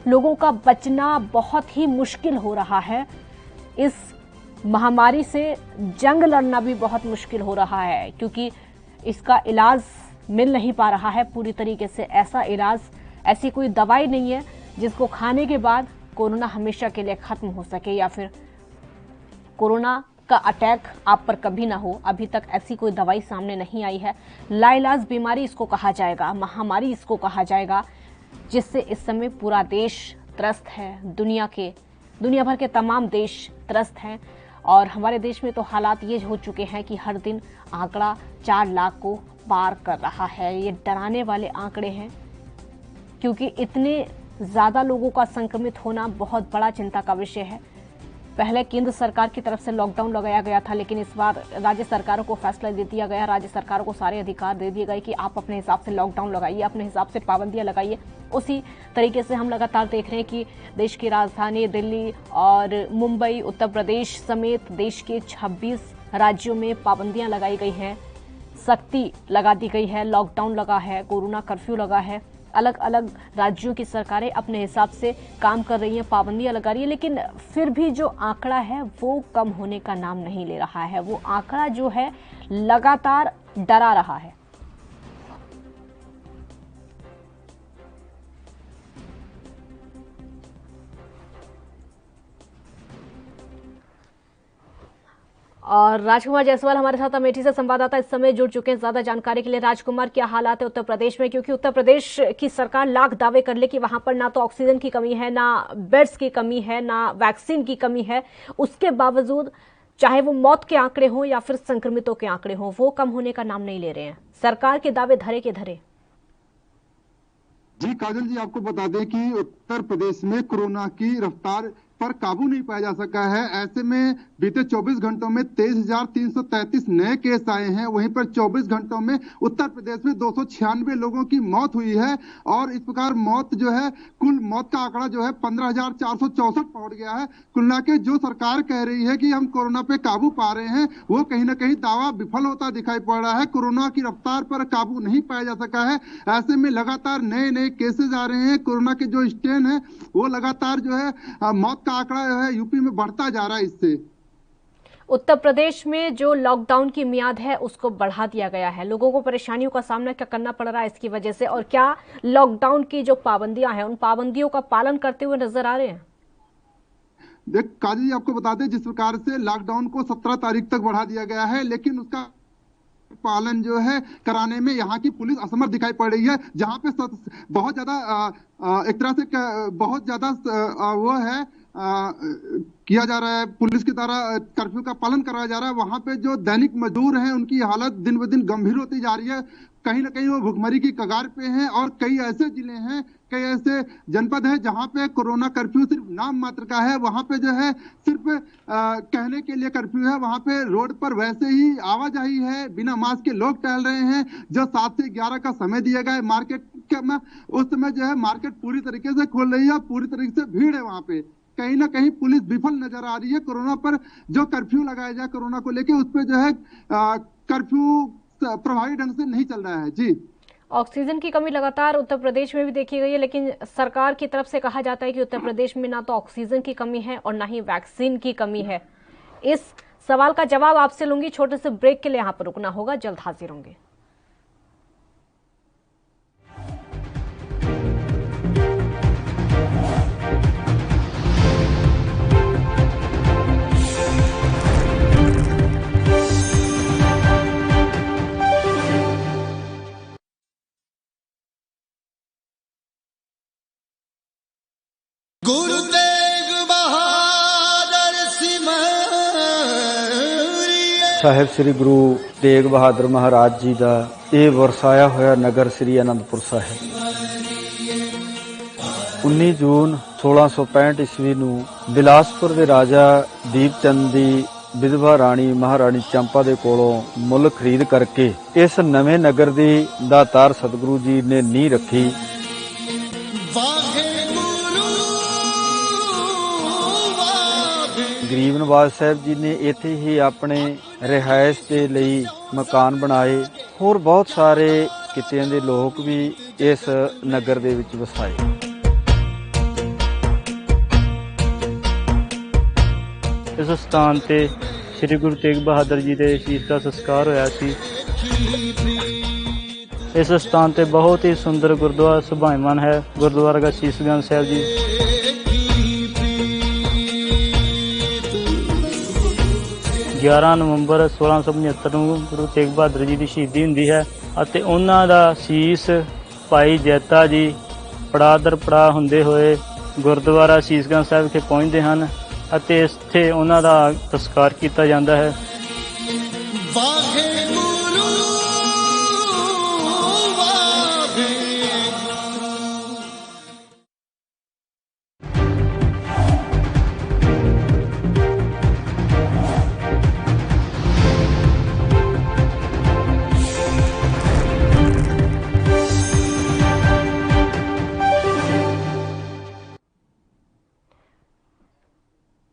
लोगों का बचना बहुत ही मुश्किल हो रहा है। इस महामारी से जंग लड़ना भी बहुत मुश्किल हो रहा है, क्योंकि इसका इलाज मिल नहीं पा रहा है पूरी तरीके से। ऐसा इलाज, ऐसी कोई दवाई नहीं है जिसको खाने के बाद कोरोना हमेशा के लिए खत्म हो सके या फिर कोरोना का अटैक आप पर कभी ना हो। अभी तक ऐसी कोई दवाई सामने नहीं आई है। लाइलाज बीमारी इसको कहा जाएगा, महामारी इसको कहा जाएगा, जिससे इस समय पूरा देश त्रस्त है। दुनिया भर के तमाम देश त्रस्त हैं और हमारे देश में तो हालात ये हो चुके हैं कि हर दिन आंकड़ा 4 लाख को पार कर रहा है। ये डराने वाले आंकड़े हैं, क्योंकि इतने ज्यादा लोगों का संक्रमित होना बहुत बड़ा चिंता का विषय है। पहले केंद्र सरकार की तरफ से लॉकडाउन लगाया गया था, लेकिन इस बार राज्य सरकारों को फैसला दे दिया गया। राज्य सरकारों को सारे अधिकार दे दिए गए कि आप अपने हिसाब से लॉकडाउन लगाइए, अपने हिसाब से पाबंदियां लगाइए। उसी तरीके से हम लगातार देख रहे हैं कि देश की राजधानी दिल्ली और मुंबई, उत्तर प्रदेश समेत देश के 26 राज्यों में पाबंदियां लगाई गई हैं, सख्ती लगा दी गई है, लॉकडाउन लगा है, कोरोना कर्फ्यू लगा है। अलग अलग राज्यों की सरकारें अपने हिसाब से काम कर रही हैं, पाबंदियां लगा रही है, लेकिन फिर भी जो आंकड़ा है वो कम होने का नाम नहीं ले रहा है। वो आंकड़ा जो है लगातार डरा रहा है। और राजकुमार जायसवाल हमारे साथ अमेठी से संवाददाता इस समय जुड़ चुके हैं ज्यादा जानकारी के लिए। राजकुमार, क्या हालात है उत्तर प्रदेश में? क्योंकि उत्तर प्रदेश की सरकार लाख दावे कर ले कि वहां पर ना तो ऑक्सीजन की कमी है, ना बेड्स की कमी है, ना वैक्सीन की कमी है, उसके बावजूद चाहे वो मौत के आंकड़े हों या फिर संक्रमितों के आंकड़े हों, वो कम होने का नाम नहीं ले रहे हैं। सरकार के दावे धरे के धरे। जी काजल जी, आपको बता दें कि उत्तर प्रदेश में कोरोना की रफ्तार पर काबू नहीं पाया जा सका है। ऐसे में बीते 24 घंटों में 23,333 नए केस आए हैं। वहीं पर 24 घंटों में उत्तर प्रदेश में 296 लोगों की मौत हुई है और इस प्रकार मौत जो है, कुल मौत का आंकड़ा जो है 15,464 पहुंच गया है। कुल मिला के जो सरकार कह रही है कि हम कोरोना पे काबू पा रहे हैं, वो कहीं ना कहीं दावा विफल होता दिखाई पड़ रहा है। कोरोना की रफ्तार पर काबू नहीं पाया जा सका है। ऐसे में लगातार नए केसेज आ रहे हैं। कोरोना के जो स्ट्रेन है वो लगातार जो है मौत का आंकड़ा जो है यूपी में बढ़ता जा रहा है। इससे उत्तर प्रदेश में जो लॉकडाउन की मियाद है उसको बढ़ा दिया गया है। लोगों को परेशानियों का सामना क्या करना पड़ रहा है इसकी वजह से, और क्या लॉकडाउन की जो पाबंदियां हैं उन पाबंदियों का पालन करते हुए नजर आ रहे हैं? देख काजी जी, आपको बता दें जिस प्रकार से लॉकडाउन को 17 तारीख तक बढ़ा दिया गया है, लेकिन उसका पालन जो है कराने में यहाँ की पुलिस असमर्थ दिखाई पड़ रही है। जहाँ पे बहुत ज्यादा एक तरह से बहुत ज्यादा वो है किया जा रहा है, पुलिस की द्वारा कर्फ्यू का पालन कराया जा रहा है। वहां पे जो दैनिक मजदूर हैं उनकी हालत दिन ब दिन गंभीर होती जा रही है। कहीं ना कहीं वो भुखमरी की कगार पे हैं और कई ऐसे जिले हैं, कई ऐसे जनपद हैं जहां पे कोरोना कर्फ्यू सिर्फ नाम मात्र का है। वहां पे जो है सिर्फ कहने के लिए कर्फ्यू है। वहां पे रोड पर वैसे ही आवाजाही है, बिना मास्क के लोग टहल रहे हैं। जो 7 से 11 का समय दिया गया है मार्केट में, उस समय जो है मार्केट पूरी तरीके से खोल रही है, पूरी तरीके से भीड़ है। वहां पे कहीं ना कहीं पुलिस विफल नजर आ रही है। कोरोना पर जो कर्फ्यू लगाया जाए कोरोना को लेकर, उस पर जो है कर्फ्यू प्रभावी ढंग से नहीं चल रहा है। जी, ऑक्सीजन की कमी लगातार उत्तर प्रदेश में भी देखी गई है, लेकिन सरकार की तरफ से कहा जाता है कि उत्तर प्रदेश में ना तो ऑक्सीजन की कमी है और ना ही वैक्सीन की कमी है। इस सवाल का जवाब आपसे लूंगी, छोटे से ब्रेक के लिए यहाँ पर रुकना होगा, जल्द हाजिर होंगे। ਸਾਹਿਬ ਸ੍ਰੀ ਗੁਰੂ ਤੇਗ ਬਹਾਦਰ ਮਹਾਰਾਜ ਜੀ ਦਾ ਇਹ ਵਰਸਾਇਆ ਹੋਇਆ ਨਗਰ ਸ੍ਰੀ ਅਨੰਦਪੁਰ ਸਾਹਿਬ 19 ਜੂਨ 1665 ਈਸਵੀ ਨੂੰ ਬਿਲਾਸਪੁਰ ਦੇ ਰਾਜਾ ਦੀਪ ਚੰਦ ਦੀ ਵਿਧਵਾ ਰਾਣੀ ਮਹਾਰਾਣੀ ਚੰਪਾ ਦੇ ਕੋਲੋਂ ਮੁੱਲ ਖਰੀਦ ਕਰਕੇ ਇਸ ਨਵੇਂ ਨਗਰ ਦੀ ਦਾਤਾਰ ਸਤਿਗੁਰੂ ਜੀ ਨੇ ਨੀਂਹ ਰੱਖੀ। ਗਰੀਬ ਨਵਾਜ਼ ਸਾਹਿਬ ਜੀ ਨੇ ਇੱਥੇ ਹੀ ਆਪਣੇ ਰਿਹਾਇਸ਼ ਦੇ ਲਈ ਮਕਾਨ ਬਣਾਏ। ਹੋਰ ਬਹੁਤ ਸਾਰੇ ਕਿੱਤਿਆਂ ਦੇ ਲੋਕ ਵੀ ਇਸ ਨਗਰ ਦੇ ਵਿੱਚ ਵਸਾਏ। ਇਸ ਸਥਾਨ ਤੇ ਸ੍ਰੀ ਗੁਰੂ ਤੇਗ ਬਹਾਦਰ ਜੀ ਦੇ ਸ਼ਹੀਦ ਦਾ ਸੰਸਕਾਰ ਹੋਇਆ ਸੀ। ਇਸ ਸਥਾਨ ਤੇ ਬਹੁਤ ਹੀ ਸੁੰਦਰ ਗੁਰਦੁਆਰਾ ਸੁਭਾਈਮਾਨ ਹੈ। ਗੁਰਦੁਆਰਾ ਦਾ ਸ਼ੀਸ਼ਗੰਜ ਸਾਹਿਬ ਜੀ 11 ਨਵੰਬਰ 1675 ਨੂੰ ਗੁਰੂ ਤੇਗ ਬਹਾਦਰ ਜੀ ਦੀ ਸ਼ਹੀਦੀ ਹੁੰਦੀ ਹੈ ਅਤੇ ਉਹਨਾਂ ਦਾ ਸ਼ੀਸ਼ ਭਾਈ ਜੈਤਾ ਜੀ ਪੜਾਅ ਦਰ ਪੜਾਅ ਹੁੰਦੇ ਹੋਏ ਗੁਰਦੁਆਰਾ ਸ਼ੀਸ਼ਗੰਜ ਸਾਹਿਬ ਵਿਖੇ ਪਹੁੰਚਦੇ ਹਨ ਅਤੇ ਇੱਥੇ ਉਹਨਾਂ ਦਾ ਸੰਸਕਾਰ ਕੀਤਾ ਜਾਂਦਾ ਹੈ।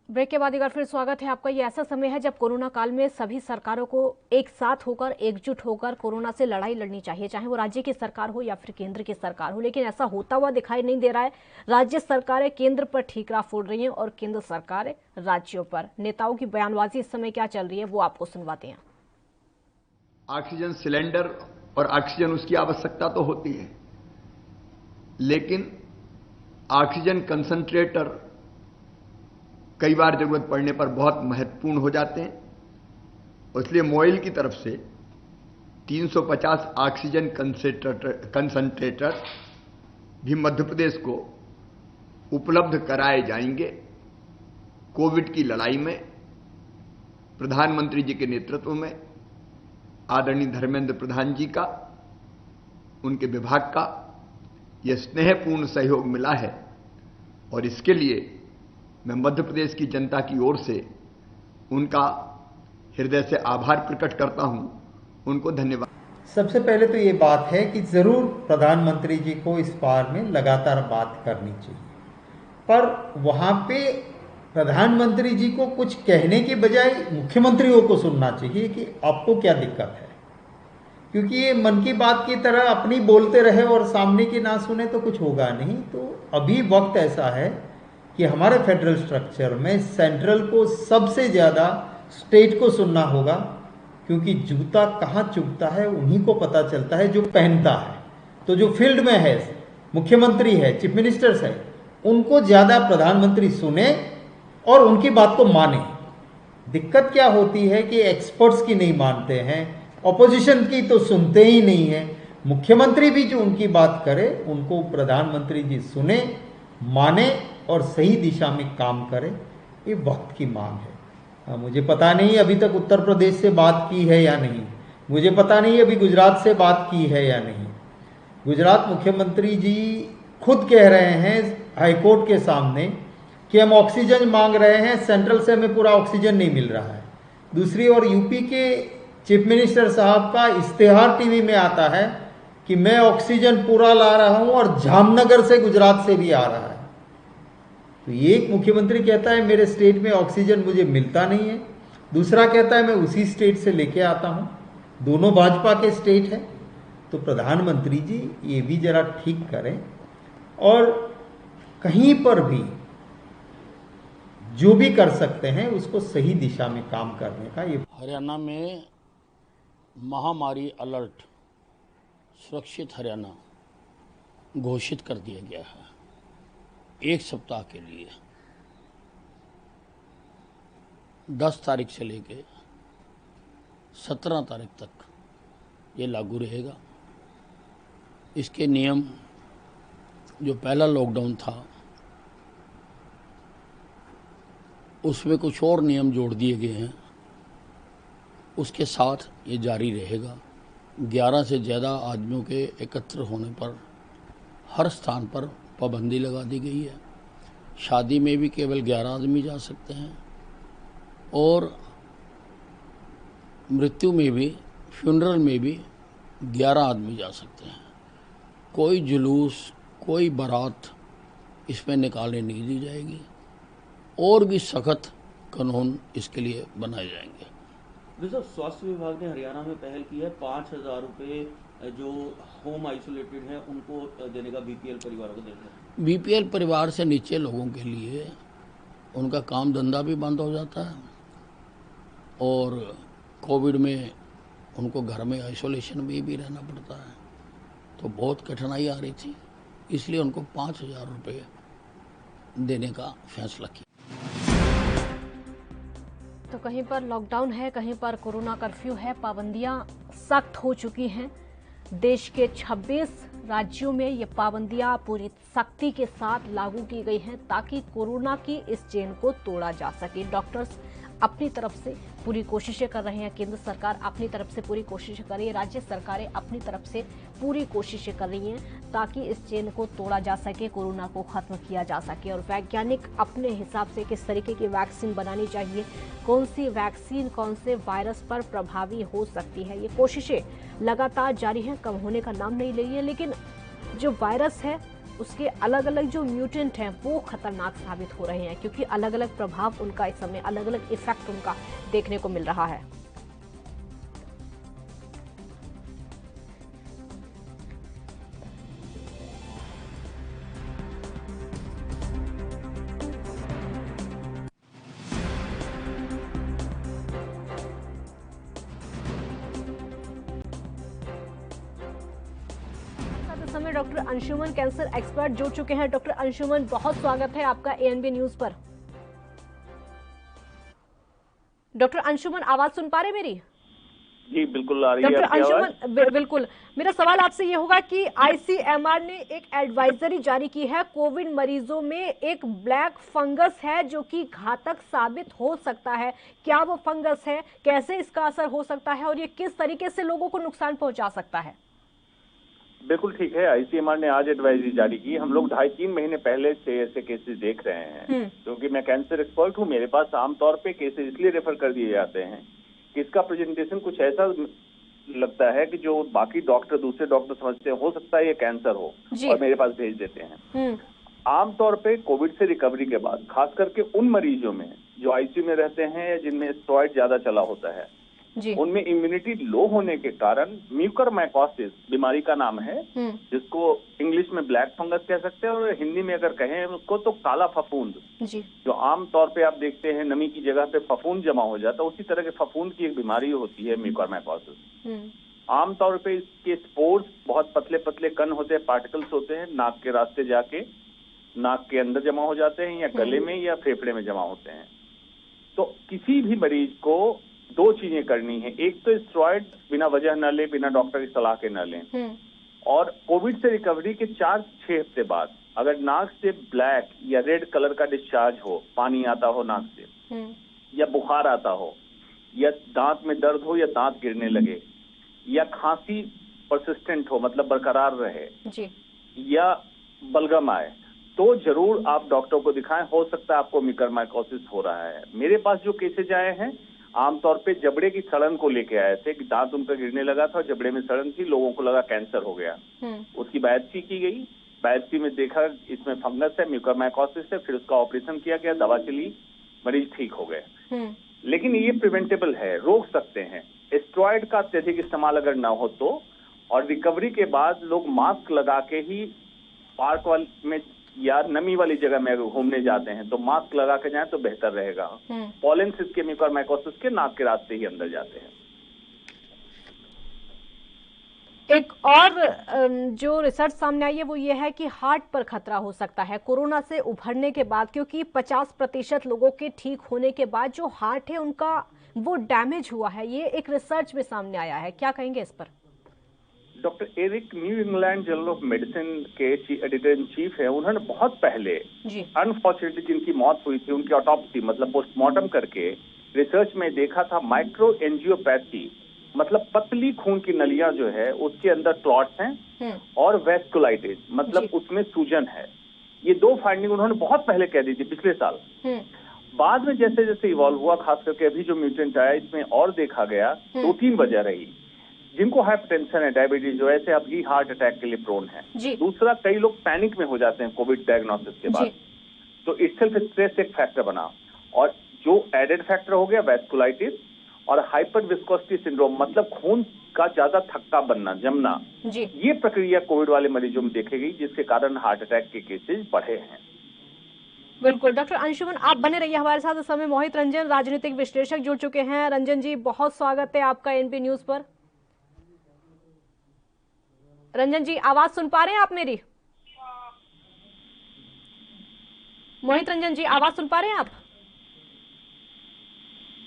ब्रेक के बाद एक बार फिर स्वागत है आपका। ये ऐसा समय है जब कोरोना काल में सभी सरकारों को एक साथ होकर एकजुट होकर कोरोना से लड़ाई लड़नी चाहिए, चाहे वो राज्य की सरकार हो या फिर केंद्र की सरकार हो। लेकिन ऐसा होता हुआ दिखाई नहीं दे रहा है। राज्य सरकारें केंद्र पर ठीकरा फोड़ रही हैं और केंद्र सरकारें राज्यों पर। नेताओं की बयानबाजी इस समय क्या चल रही है वो आपको सुनवाते हैं। ऑक्सीजन सिलेंडर और ऑक्सीजन उसकी आवश्यकता तो होती है, लेकिन ऑक्सीजन कंसंट्रेटर कई बार जरूरत पड़ने पर बहुत महत्वपूर्ण हो जाते हैं। इसलिए मोइल की तरफ से 350 ऑक्सीजन कंसंट्रेटर भी मध्य प्रदेश को उपलब्ध कराए जाएंगे। कोविड की लड़ाई में प्रधानमंत्री जी के नेतृत्व में आदरणीय धर्मेंद्र प्रधान जी का, उनके विभाग का यह स्नेहपूर्ण सहयोग मिला है और इसके लिए मैं मध्य प्रदेश की जनता की ओर से उनका हृदय से आभार प्रकट करता हूं, उनको धन्यवाद। सबसे पहले तो ये बात है कि जरूर प्रधानमंत्री जी को इस बार में लगातार बात करनी चाहिए, पर वहां पे प्रधानमंत्री जी को कुछ कहने के बजाय मुख्यमंत्रियों को सुनना चाहिए कि आपको क्या दिक्कत है, क्योंकि ये मन की बात की तरह अपनी बोलते रहे और सामने की ना सुने तो कुछ होगा नहीं। तो अभी वक्त ऐसा है कि हमारे फेडरल स्ट्रक्चर में सेंट्रल को सबसे ज़्यादा स्टेट को सुनना होगा, क्योंकि जूता कहाँ चुभता है उन्हीं को पता चलता है जो पहनता है। तो जो फील्ड में है, मुख्यमंत्री है, चीफ मिनिस्टर्स है, उनको ज़्यादा प्रधानमंत्री सुने और उनकी बात को माने। दिक्कत क्या होती है कि एक्सपर्ट्स की नहीं मानते हैं, ऑपोजिशन की तो सुनते ही नहीं है। मुख्यमंत्री भी जो उनकी बात करे उनको प्रधानमंत्री जी सुने, माने और सही दिशा में काम करे। ये वक्त की मांग है। मुझे पता नहीं अभी तक उत्तर प्रदेश से बात की है या नहीं, मुझे पता नहीं अभी गुजरात से बात की है या नहीं। गुजरात मुख्यमंत्री जी खुद कह रहे हैं हाईकोर्ट के सामने कि हम ऑक्सीजन मांग रहे हैं, सेंट्रल से हमें पूरा ऑक्सीजन नहीं मिल रहा है। दूसरी ओर यूपी के चीफ मिनिस्टर साहब का इश्तेहार टीवी में आता है कि मैं ऑक्सीजन पूरा ला रहा हूं और जामनगर से, गुजरात से भी आ रहा है। तो एक मुख्यमंत्री कहता है मेरे स्टेट में ऑक्सीजन मुझे मिलता नहीं है, दूसरा कहता है मैं उसी स्टेट से लेके आता हूं। दोनों भाजपा के स्टेट है। तो प्रधानमंत्री जी ये भी जरा ठीक करें और कहीं पर भी जो भी कर सकते हैं उसको सही दिशा में काम करने का। ये हरियाणा में महामारी अलर्ट सुरक्षित हरियाणा घोषित कर दिया गया है। 1 सप्ताह के लिए 10 तारीख से लेके 17 तारीख तक ये लागू रहेगा। इसके नियम, जो पहला लॉकडाउन था उसमें कुछ और नियम जोड़ दिए गए हैं। उसके साथ ये जारी रहेगा। 11 से ज़्यादा आदमियों के एकत्र होने पर हर स्थान पर पाबंदी लगा दी गई है। शादी में भी केवल 11 आदमी जा सकते हैं और मृत्यु में भी, फ्यूनरल में भी 11 आदमी जा सकते हैं। कोई जुलूस, कोई बारात इसमें निकालने नहीं दी जाएगी और भी सख्त कानून इसके लिए बनाए जाएंगे। स्वास्थ्य विभाग ने हरियाणा में पहल की है 5,000 रुपये जो होम आइसोलेटेड है उनको देने का, बीपीएल परिवारों को देने का। बीपीएल परिवार से नीचे लोगों के लिए उनका काम धंधा भी बंद हो जाता है और कोविड में उनको घर में आइसोलेशन में भी रहना पड़ता है, तो बहुत कठिनाई आ रही थी, इसलिए उनको 5,000 रुपये देने का फैसला किया। तो कहीं पर लॉकडाउन है, कहीं पर कोरोना कर्फ्यू है, पाबंदियां सख्त हो चुकी हैं। देश के 26 राज्यों में ये पाबंदियां पूरी सख्ती के साथ लागू की गई हैं ताकि कोरोना की इस चेन को तोड़ा जा सके। डॉक्टर्स अपनी तरफ से पूरी कोशिशें कर रहे हैं, केंद्र सरकार अपनी तरफ से पूरी कोशिशें कर रही है, राज्य सरकारें अपनी तरफ से पूरी कोशिशें कर रही हैं ताकि इस चेन को तोड़ा जा सके, कोरोना को खत्म किया जा सके। और वैज्ञानिक अपने हिसाब से किस तरीके की वैक्सीन बनानी चाहिए, कौन सी वैक्सीन कौन से वायरस पर प्रभावी हो सकती है, ये कोशिशें लगातार जारी हैं, कम होने का नाम नहीं ले रही है। लेकिन जो वायरस है उसके अलग अलग जो म्यूटेंट हैं वो खतरनाक साबित हो रहे हैं क्योंकि अलग अलग प्रभाव उनका इस समय, अलग अलग इफेक्ट उनका देखने को मिल रहा है। समय डॉक्टर अंशुमन कैंसर एक्सपर्ट जुड़ चुके हैं। डॉक्टर अंशुमन, बहुत स्वागत है आपका एएनबी न्यूज पर। डॉक्टर अंशुमन, आवाज सुन पा रहे मेरी? जी बिल्कुल आ रही है डॉक्टर अंशुमन, बिल्कुल। मेरा सवाल आपसे ये होगा कि आईसीएमआर ने एक एडवाइजरी जारी की है, कोविड मरीजों में एक ब्लैक फंगस है जो कि घातक साबित हो सकता है। क्या वो फंगस है, कैसे इसका असर हो सकता है और ये किस तरीके से लोगों को नुकसान पहुंचा सकता है? बिल्कुल ठीक है, आईसीएमआर ने आज एडवाइजरी जारी की। हम लोग 2.5-3 महीने पहले से ऐसे केसेस देख रहे हैं क्योंकि मैं कैंसर एक्सपर्ट हूं। मेरे पास आमतौर पे केसेस इसलिए रेफर कर दिए जाते हैं कि इसका प्रेजेंटेशन कुछ ऐसा लगता है कि जो बाकी डॉक्टर, दूसरे डॉक्टर समझते हैं हो सकता है ये कैंसर हो और मेरे पास भेज देते हैं। आमतौर पे कोविड से रिकवरी के बाद खास करके उन मरीजों में जो आईसीयू में रहते हैं या जिनमें स्टेरॉइड ज्यादा चला होता है, उनमें इम्यूनिटी लो होने के कारण म्यूकरमाइकोसिस बीमारी का नाम है, जिसको इंग्लिश में ब्लैक फंगस कह सकते हैं और हिंदी में अगर कहें उसको तो काला फफूंद, जो आम तौर पे आप देखते हैं नमी की जगह पे फफूंद जमा हो जाता है, उसी तरह के फफूंद की एक बीमारी होती है म्यूकरमाइकोसिस। आमतौर पे इसके स्पोर्स बहुत पतले पतले कण होते हैं, पार्टिकल्स होते हैं, नाक के रास्ते जाके नाक के अंदर जमा हो जाते हैं या गले में या फेफड़े में जमा होते हैं। तो किसी भी मरीज को 2 चीजें करनी है, एक तो स्टेरॉइड बिना वजह न ले, बिना डॉक्टर की सलाह के न लें, और कोविड से रिकवरी के 4-6 हफ्ते बाद अगर नाक से ब्लैक या रेड कलर का डिस्चार्ज हो, पानी आता हो नाक से, या बुखार आता हो, या दांत में दर्द हो या दांत गिरने लगे, या खांसी परसिस्टेंट हो मतलब बरकरार रहे जी, या बलगम आए, तो जरूर आप डॉक्टर को दिखाएं। हो सकता है आपको म्यूकरमाइकोसिस हो रहा है। मेरे पास जो केसेज आए हैं आमतौर पे जबड़े की सड़न को लेके आए थे कि दांत उनका गिरने लगा था, जबड़े में सड़न थी, लोगों को लगा कैंसर हो गया। उसकी बायोप्सी की गई, बायोप्सी में देखा इसमें फंगस है, म्यूकरमाइकोसिस है, फिर उसका ऑपरेशन किया गया, दवा चली, मरीज ठीक हो गए। लेकिन ये प्रिवेंटेबल है, रोक सकते हैं। स्टेरॉइड का अत्यधिक इस्तेमाल अगर ना हो तो, और रिकवरी के बाद लोग मास्क लगा के ही पार्क वाले में या नमी वाली जगह में अगर घूमने जाते हैं तो मास्क लगा के जाएं तो बेहतर रहेगा। पॉलेंसिस के म्यूकरमाइकोसिस के नाक के रास्ते ही अंदर जाते हैं। एक और जो रिसर्च सामने आई है वो ये है कि हार्ट पर खतरा हो सकता है कोरोना से उभरने के बाद, क्योंकि 50% लोगों के ठीक होने के बाद जो हार्ट है उनका वो डैमेज हुआ है। ये एक रिसर्च में सामने आया है, क्या कहेंगे इस पर? Doctor Eric New England Journal of Medicine के एडिटर इन चीफ है, उन्होंने बहुत पहले अनफॉर्चुनेटली जिनकी मौत हुई थी उनकी ऑटोप्सी मतलब पोस्टमार्टम करके रिसर्च में देखा था माइक्रो एंजियोपैथी, मतलब पतली खून की नलियां जो है उसके अंदर क्लॉट्स हैं, और वेस्कुलाइटिस मतलब उसमें सूजन है। ये 2 फाइंडिंग उन्होंने बहुत पहले कह दी थी, पिछले साल। बाद में जैसे जैसे इवॉल्व हुआ, खास करके अभी जो म्यूटेंट आया इसमें और देखा गया 2-3 वजह रही। जिनको हाइपरटेंशन है, डायबिटीज जो ऐसे अभी हार्ट अटैक के लिए प्रोन है। दूसरा, कई लोग पैनिक में हो जाते हैं कोविड डायग्नोसिस के बाद, तो इटसेल्फ स्ट्रेस एक फैक्टर बना, और जो एडेड फैक्टर हो गया वेस्कुलाइटिस और हाइपर विस्कोसिटी सिंड्रोम, मतलब खून का ज्यादा थक्का बनना, जमना, ये प्रक्रिया कोविड वाले मरीजों में देखी गई, जिसके कारण हार्ट अटैक के केसेस बढ़े हैं। बिल्कुल डॉक्टर अंशुमन, आप बने रहिए हमारे साथ। इस समय मोहित रंजन राजनीतिक विश्लेषक जुड़ चुके हैं। रंजन जी, बहुत स्वागत है आपका एनपी न्यूज पर। रंजन जी, आवाज सुन पा रहे हैं आप मेरी? मोहित रंजन जी, आवाज सुन पा रहे हैं आप?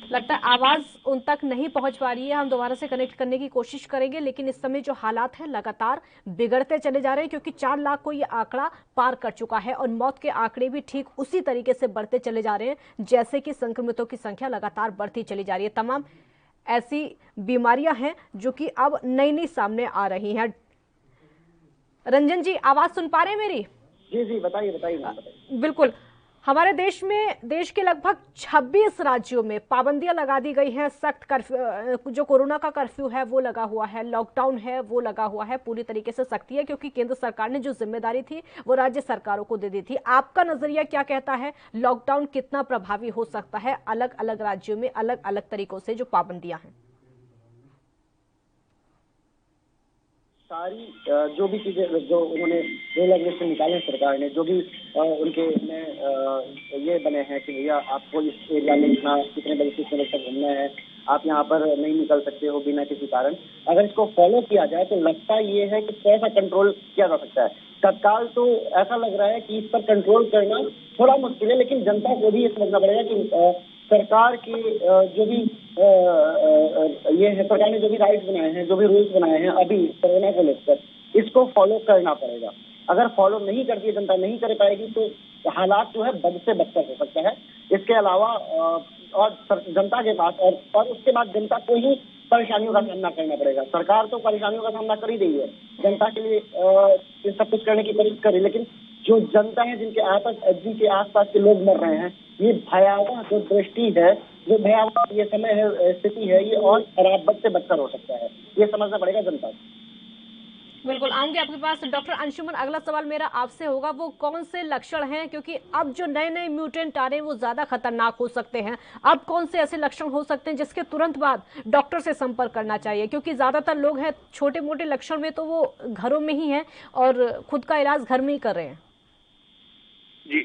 लगता है आवाज उन तक नहीं पहुंच पा रही है। हम दोबारा से कनेक्ट करने की कोशिश करेंगे, लेकिन इस समय जो हालात हैं लगातार बिगड़ते चले जा रहे हैं, क्योंकि 4 लाख को ये आंकड़ा पार कर चुका है और मौत के आंकड़े भी ठीक उसी तरीके से बढ़ते चले जा रहे हैं जैसे कि संक्रमितों की संख्या लगातार बढ़ती चली जा रही है। तमाम ऐसी बीमारियां हैं जो कि अब नई नई सामने आ रही हैं। रंजन जी, आवाज सुन पा रहे हैं मेरी? जी, बताइए। बिल्कुल। हमारे देश में, देश के लगभग 26 राज्यों में पाबंदियां लगा दी गई हैं। सख्त कर्फ्यू, जो कोरोना का कर्फ्यू है वो लगा हुआ है, लॉकडाउन है वो लगा हुआ है, पूरी तरीके से सख्ती है, क्योंकि केंद्र सरकार ने जो जिम्मेदारी थी वो राज्य सरकारों को दे दी थी। आपका नजरिया क्या कहता है, लॉकडाउन कितना प्रभावी हो सकता है अलग अलग राज्यों में, अलग अलग तरीकों से जो पाबंदियां हैं? सारी जो भी चीजें जो उन्होंने रूल रेगुलेशन निकाले सरकार ने, जो भी उनके में ये बने हैं कि भैया आपको इस एरिया में इतना कितने बजे से कितने बजे तक घूमना है, आप यहाँ पर नहीं निकल सकते हो बिना किसी कारण, अगर इसको फॉलो किया जाए तो लगता ये है कि थोड़ा सा कंट्रोल किया जा सकता है। तत्काल तो ऐसा लग रहा है कि इस पर कंट्रोल करना थोड़ा मुश्किल है, लेकिन जनता को भी ये समझना पड़ेगा कि सरकार की जो भी ये है, सरकार ने जो भी राइट्स बनाए हैं, जो भी रूल्स बनाए हैं अभी कोरोना को लेकर, इसको फॉलो करना पड़ेगा। अगर फॉलो नहीं करती है जनता, नहीं कर पाएगी, तो हालात जो है बद से बदतर हो सकता है। इसके अलावा और जनता के पास और उसके बाद जनता को ही परेशानियों का सामना करना पड़ेगा। सरकार तो परेशानियों का सामना कर ही रही है, जनता के लिए ये सब कुछ करने की कोशिश कर रही है, लेकिन जो जनता है, जिनके आसपास के लोग मर रहे हैं, ये भयावह जो दृष्टि है, जो भयावह ये समय है, स्थिति है, ये और खराब बद से बदतर हो सकता है। ये समझना पड़ेगा जनता को। बिल्कुल, आऊंगे आपके पास। डॉक्टर अंशुमन, अगला सवाल मेरा आपसे होगा, वो कौन से लक्षण हैं, क्योंकि अब जो नए नए म्यूटेंट आ रहे हैं वो ज्यादा खतरनाक हो सकते हैं। अब कौन से ऐसे लक्षण हो सकते हैं जिसके तुरंत बाद डॉक्टर से संपर्क करना चाहिए, क्योंकि ज्यादातर लोग हैं छोटे मोटे लक्षण में तो वो घरों में ही हैं और खुद का इलाज घर में ही कर रहे हैं? जी,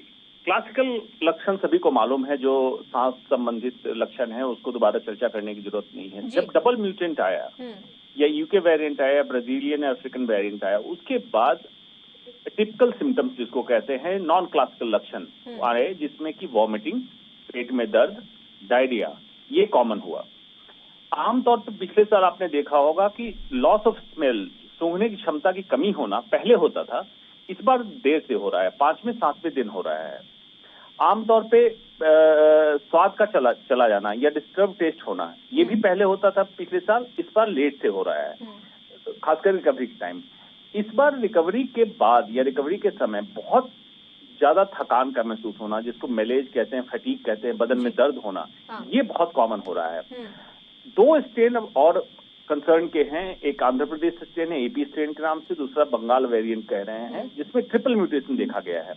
क्लासिकल लक्षण सभी को मालूम है, जो सांस संबंधित लक्षण है उसको दोबारा चर्चा करने की जरूरत नहीं है। जब डबल म्यूटेंट आया या यूके वेरिएंट आया, ब्राजीलियन या अफ्रीकन वेरिएंट आया, उसके बाद टिपिकल सिम्टम्स जिसको कहते हैं, नॉन क्लासिकल लक्षण आए, जिसमें कि वॉमिटिंग, पेट में दर्द, डायरिया, ये कॉमन हुआ। आमतौर पर पिछले साल आपने देखा होगा कि लॉस ऑफ स्मेल, सूंघने की क्षमता की कमी होना पहले होता था, इस बार देर से हो रहा है, 5वें 7वें दिन हो रहा है। आमतौर पे स्वाद का चला जाना या डिस्टर्ब टेस्ट होना, ये भी पहले होता था पिछले साल, इस बार लेट से हो रहा है, खासकर रिकवरी के टाइम। इस बार रिकवरी के बाद या रिकवरी के समय बहुत ज्यादा थकान का महसूस होना, जिसको मेलेज कहते हैं, फटीग कहते हैं, बदन में दर्द होना, ये बहुत कॉमन हो रहा है। 2 स्ट्रेन और कंसर्न के हैं, एक आंध्र प्रदेश स्ट्रेन है एपी स्ट्रेन के नाम से, दूसरा बंगाल वेरिएंट कह रहे हैं, जिसमें ट्रिपल म्यूटेशन देखा गया है।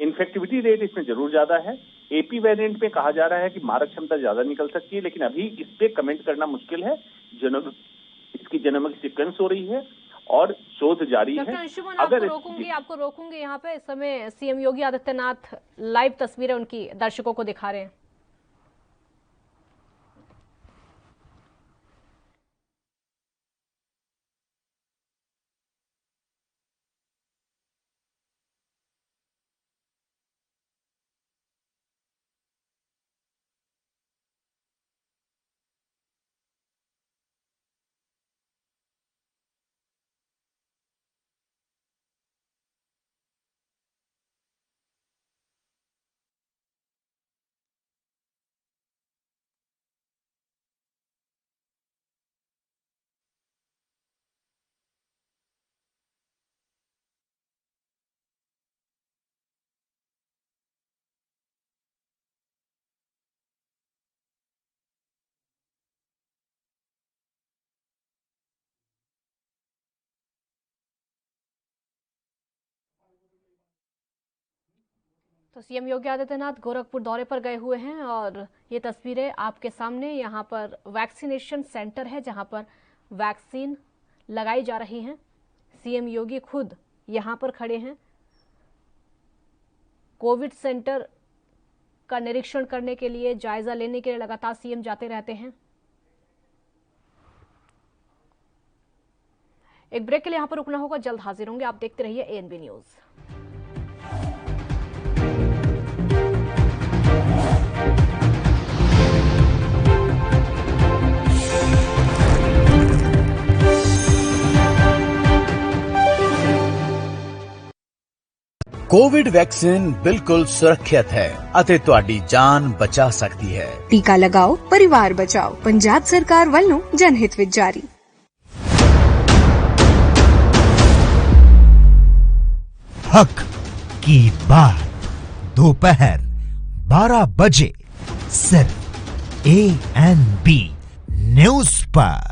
इन्फेक्टिविटी रेट इसमें जरूर ज्यादा है। एपी वेरिएंट में कहा जा रहा है कि मारक क्षमता ज्यादा निकल सकती है, लेकिन अभी इस पे कमेंट करना मुश्किल है। इसकी जेनोमिक सीक्वेंस हो रही है और शोध जारी है। डॉक्टर अंशुमन, आपको रोकूंगी यहाँ पे। इस समय सीएम योगी आदित्यनाथ लाइव तस्वीरें उनकी दर्शकों को दिखा रहे हैं। तो सीएम योगी आदित्यनाथ गोरखपुर दौरे पर गए हुए हैं और ये तस्वीरें आपके सामने। यहाँ पर वैक्सीनेशन सेंटर है जहाँ पर वैक्सीन लगाई जा रही है। सीएम योगी खुद यहाँ पर खड़े हैं। कोविड सेंटर का निरीक्षण करने के लिए, जायजा लेने के लिए लगातार सीएम जाते रहते हैं। एक ब्रेक के लिए यहाँ पर रुकना होगा, जल्द हाजिर होंगे। आप देखते रहिए एएनबी न्यूज। कोविड वैक्सीन बिल्कुल सुरक्षित है ਅਤੇ ਤੁਹਾਡੀ ਜਾਨ ਬਚਾ ਸਕਦੀ ਹੈ। टीका लगाओ, परिवार बचाओ। पंजाब सरकार ਵੱਲੋਂ जनहित ਵਿੱਚ जारी। हक की बात दोपहर 12 बजे सिर्फ ANB न्यूज पर।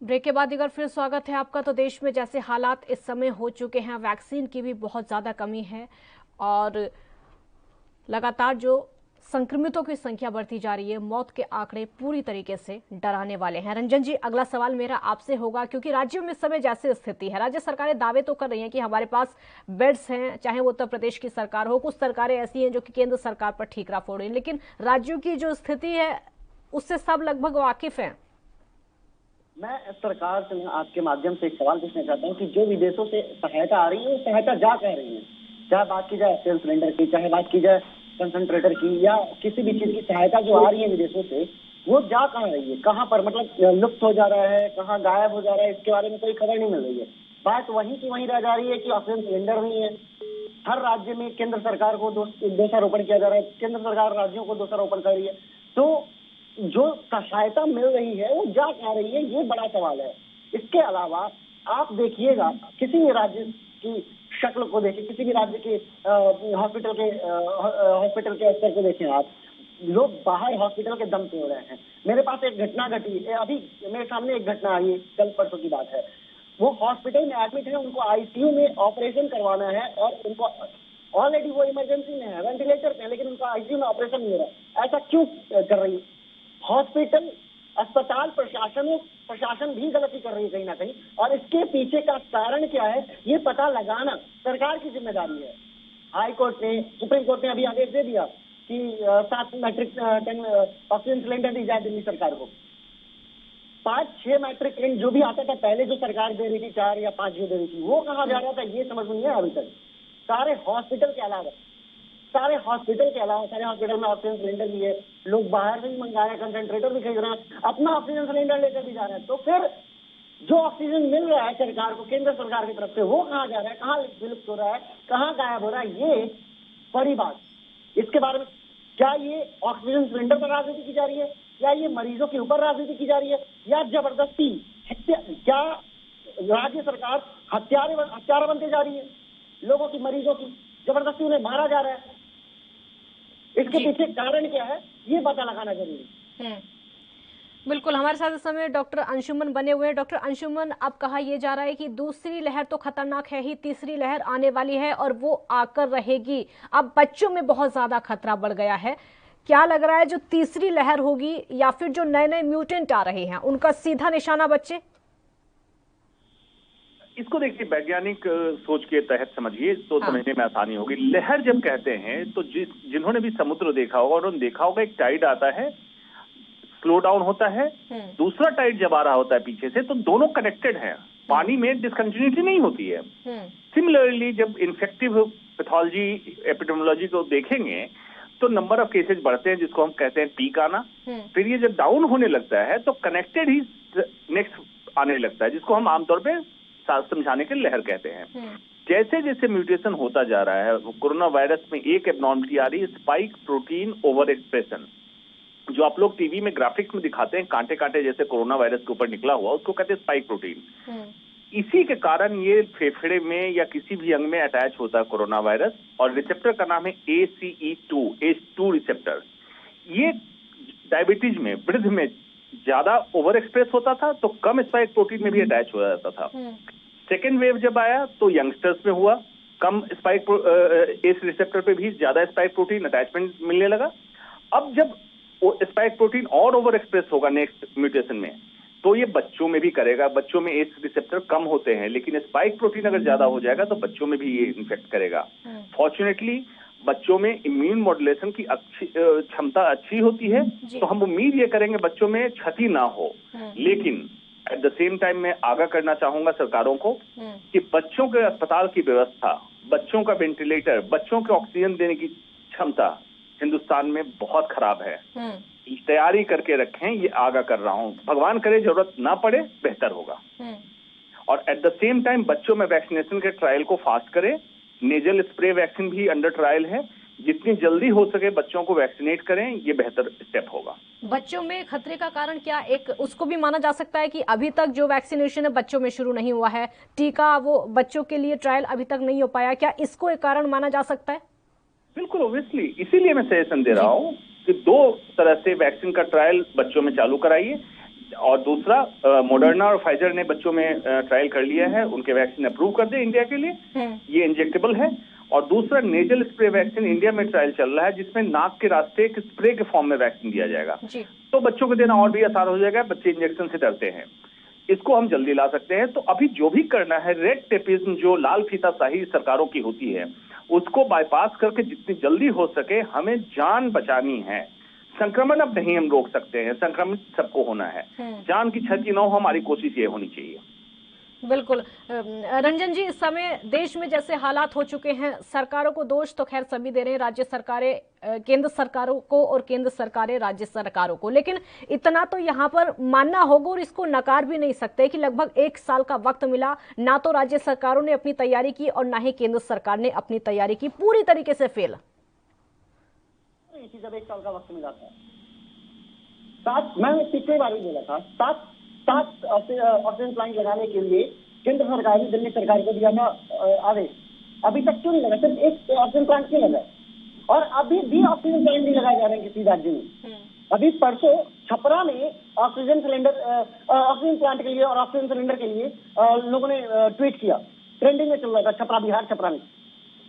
ब्रेक के बाद एक बार फिर स्वागत है आपका। तो देश में जैसे हालात इस समय हो चुके हैं, वैक्सीन की भी बहुत ज़्यादा कमी है और लगातार जो संक्रमितों की संख्या बढ़ती जा रही है, मौत के आंकड़े पूरी तरीके से डराने वाले हैं। रंजन जी, अगला सवाल मेरा आपसे होगा, क्योंकि राज्यों में इस समय जैसे स्थिति है, राज्य सरकारें दावे तो कर रही हैं कि हमारे पास बेड्स हैं, चाहे वो उत्तर प्रदेश की सरकार हो, कुछ सरकारें ऐसी हैं जो कि केंद्र सरकार पर ठीकरा फोड़ रही हैं, लेकिन राज्यों की जो स्थिति है उससे सब लगभग वाकिफ हैं। मैं सरकार से आपके माध्यम से एक सवाल पूछना चाहता हूँ कि जो विदेशों से सहायता आ रही है वो सहायता जा कह रही है, चाहे बात की जाए ऑक्सीजन सिलेंडर की, चाहे बात की जाए कंसंट्रेटर की, या किसी भी चीज की सहायता जो आ रही है विदेशों से, वो जा कहाँ रही है, कहाँ पर, मतलब लुप्त हो जा रहा है, कहाँ गायब हो जा रहा है, इसके बारे में कोई खबर नहीं मिल रही है। बात वहीं की वहीं रह जा रही है कि ऑक्सीजन सिलेंडर नहीं है। हर राज्य में केंद्र सरकार को दोषारोपण किया जा रहा है, केंद्र सरकार राज्यों को दोषारोपण कर रही है। तो जो सहायता मिल रही है वो जा कहाँ रही है, ये बड़ा सवाल है। इसके अलावा आप देखिएगा, किसी भी राज्य की शक्ल को देखिए, किसी भी राज्य के हॉस्पिटल के स्तर को देखें आप, लोग बाहर हॉस्पिटल के दम तोड़ रहे हैं। मेरे पास एक घटना घटी, अभी मेरे सामने एक घटना आई, कल परसों की बात है। वो हॉस्पिटल में एडमिट है, उनको आईसीयू में ऑपरेशन करवाना है और उनको ऑलरेडी वो इमरजेंसी में है, वेंटिलेटर पे है, लेकिन उनका आईसीयू में ऑपरेशन नहीं हो रहा। ऐसा क्यों कर रही है? हॉस्पिटल, अस्पताल प्रशासन भी गलती कर रही है कहीं ना कहीं, और इसके पीछे का कारण क्या है ये पता लगाना सरकार की जिम्मेदारी है। हाई कोर्ट ने, सुप्रीम कोर्ट ने अभी आदेश दे दिया कि 7 मैट्रिक टन ऑक्सीजन सिलेंडर दी जाए दिल्ली सरकार को। 5-6 मैट्रिक टन जो भी आता था पहले, जो सरकार दे रही थी 4 या 5 जो दे रही थी, वो कहाँ जा रहा था ये समझ नहीं है अभी तक। सारे हॉस्पिटल के अलावा सारे हॉस्पिटल में ऑक्सीजन सिलेंडर भी है, लोग बाहर से भी मंगा रहे हैं, कंसंट्रेटर भी खरीद रहे हैं, अपना ऑक्सीजन सिलेंडर लेकर भी जा रहे हैं। तो फिर जो ऑक्सीजन मिल रहा है सरकार को, केंद्र सरकार की तरफ से, वो कहाँ जा रहा है, कहाँ विलुप्त हो रहा है, कहाँ गायब हो रहा है, ये बड़ी बात। इसके बारे में क्या ये ऑक्सीजन सिलेंडर पर राजनीति की जा रही है, या ये मरीजों के ऊपर राजनीति की जा रही है, या जबरदस्ती क्या राज्य सरकार हत्यारा बनते जा रही है लोगों की, मरीजों की, जबरदस्ती उन्हें मारा जा रहा है। इसके पीछे कारण क्या है ये पता लगाना जरूरी है। बिल्कुल, हमारे साथ इस समय डॉक्टर अंशुमन बने हुए हैं। डॉक्टर अंशुमन, अब कहा यह जा रहा है कि दूसरी लहर तो खतरनाक है ही, तीसरी लहर आने वाली है और वो आकर रहेगी। अब बच्चों में बहुत ज्यादा खतरा बढ़ गया है। क्या लग रहा है जो तीसरी लहर होगी या फिर जो नए नए म्यूटेंट आ रहे हैं उनका सीधा निशाना बच्चे? इसको देखिए, वैज्ञानिक सोच के तहत समझिए तो समझने में आसानी होगी। लहर जब कहते हैं तो जिन्होंने भी समुद्र देखा होगा उन्होंने देखा होगा एक टाइड आता है, स्लो डाउन होता है, दूसरा टाइड जब आ रहा होता है पीछे से, तो दोनों कनेक्टेड हैं, पानी में डिसकंटिन्यूटी नहीं होती है। सिमिलरली जब इन्फेक्टिव पैथोलॉजी, एपिडेमियोलॉजी को देखेंगे तो नंबर ऑफ केसेस बढ़ते हैं, जिसको हम कहते हैं पीक आना। फिर ये जब डाउन होने लगता है तो कनेक्टेड ही नेक्स्ट आने लगता है, जिसको हम आमतौर पर समझाने के लहर कहते हैं। जैसे जैसे म्यूटेशन होता जा रहा है, कोरोना वायरस में एक एब्नॉर्मलिटी आ रही है, स्पाइक प्रोटीन ओवर एक्सप्रेशन, जो आप लोग टीवी में ग्राफिक्स में दिखाते हैं, कांटे कांटे जैसे कोरोना वायरस के ऊपर निकला हुआ, उसको कहते हैं स्पाइक प्रोटीन। इसी के कारण ये फेफड़े में या किसी भी अंग में अटैच होता है कोरोना वायरस, और रिसेप्टर का नाम है ACE2 रिसेप्टर। ये डायबिटीज में, वृद्ध में ज्यादा ओवर एक्सप्रेस होता था, तो कम स्पाइक प्रोटीन में भी अटैच हो जाता था। सेकेंड वेव जब आया तो यंगस्टर्स में हुआ, कम स्पाइक एस रिसेप्टर पे भी ज्यादा स्पाइक प्रोटीन अटैचमेंट मिलने लगा। अब जब स्पाइक प्रोटीन और ओवर एक्सप्रेस होगा नेक्स्ट म्यूटेशन में, तो ये बच्चों में भी करेगा। बच्चों में एस रिसेप्टर कम होते हैं, लेकिन स्पाइक प्रोटीन अगर ज्यादा हो जाएगा तो बच्चों में भी ये इन्फेक्ट करेगा। फॉर्चुनेटली बच्चों में इम्यून मॉड्यूलेशन की क्षमता अच्छी होती है, तो हम उम्मीद ये करेंगे बच्चों में क्षति ना हो। लेकिन एट द सेम टाइम मैं आगाह करना चाहूंगा सरकारों को कि बच्चों के अस्पताल की व्यवस्था, बच्चों का वेंटिलेटर, बच्चों के ऑक्सीजन देने की क्षमता हिंदुस्तान में बहुत खराब है। तैयारी करके रखें, ये आगाह कर रहा हूं। भगवान करे जरूरत ना पड़े, बेहतर होगा। और एट द सेम टाइम बच्चों में वैक्सीनेशन के ट्रायल को फास्ट करें। नेजल स्प्रे वैक्सीन भी अंडर ट्रायल है, जितनी जल्दी हो सके बच्चों को वैक्सीनेट करें, ये बेहतर स्टेप होगा। बच्चों में खतरे का कारण क्या, एक उसको भी माना जा सकता है कि अभी तक जो वैक्सीनेशन है बच्चों में शुरू नहीं हुआ है, टीका वो बच्चों के लिए ट्रायल अभी तक नहीं हो पाया, क्या इसको एक कारण माना जा सकता है? बिल्कुल, ऑब्वियसली, इसीलिए मैं सजेशन दे रहा हूँ कि 2 तरह से वैक्सीन का ट्रायल बच्चों में चालू कराइए। और दूसरा, मॉडर्ना और फाइजर ने बच्चों में ट्रायल कर लिया है, उनके वैक्सीन अप्रूव कर दे इंडिया के लिए, ये इंजेक्टेबल है। और दूसरा, नेजल स्प्रे वैक्सीन इंडिया में ट्रायल चल रहा है, जिसमें नाक के रास्ते एक स्प्रे के फॉर्म में वैक्सीन दिया जाएगा, तो बच्चों को देना और भी आसान हो जाएगा। बच्चे इंजेक्शन से डरते हैं, इसको हम जल्दी ला सकते हैं। तो अभी जो भी करना है, रेड टेपिज्म जो लाल फीताशाही सरकारों की होती है, उसको बाईपास करके जितनी जल्दी हो सके हमें जान बचानी है। संक्रमण अब नहीं हम रोक सकते हैं, संक्रमित सबको होना है, जान की क्षति न हो, हमारी कोशिश ये होनी चाहिए। बिल्कुल। रंजन जी, इस समय देश में जैसे हालात हो चुके हैं, सरकारों को दोष तो खैर सभी दे रहे हैं, राज्य सरकारें केंद्र सरकारों को और केंद्र सरकारें राज्य सरकारों को, लेकिन इतना तो यहाँ पर मानना होगा और इसको नकार भी नहीं सकते कि लगभग 1 साल का वक्त मिला, ना तो राज्य सरकारों ने अपनी तैयारी की और ना ही केंद्र सरकार ने अपनी तैयारी की, पूरी तरीके से फेल। जब 1 साल का वक्त मिला था, मैं पिछले बार भी बोला था, 7 ऑक्सीजन प्लांट लगाने के लिए केंद्र सरकार ने दिल्ली सरकार को दिया था आदेश। अभी तक क्यों नहीं लगा? सिर्फ 1 ऑक्सीजन प्लांट क्यों लगा? और अभी भी ऑक्सीजन प्लांट नहीं लगाए जा रहे हैं किसी राज्य में। अभी परसों छपरा में ऑक्सीजन सिलेंडर, ऑक्सीजन प्लांट के लिए और ऑक्सीजन सिलेंडर के लिए लोगों ने ट्वीट किया, ट्रेंडिंग में चल रहा था छपरा, बिहार छपरा में।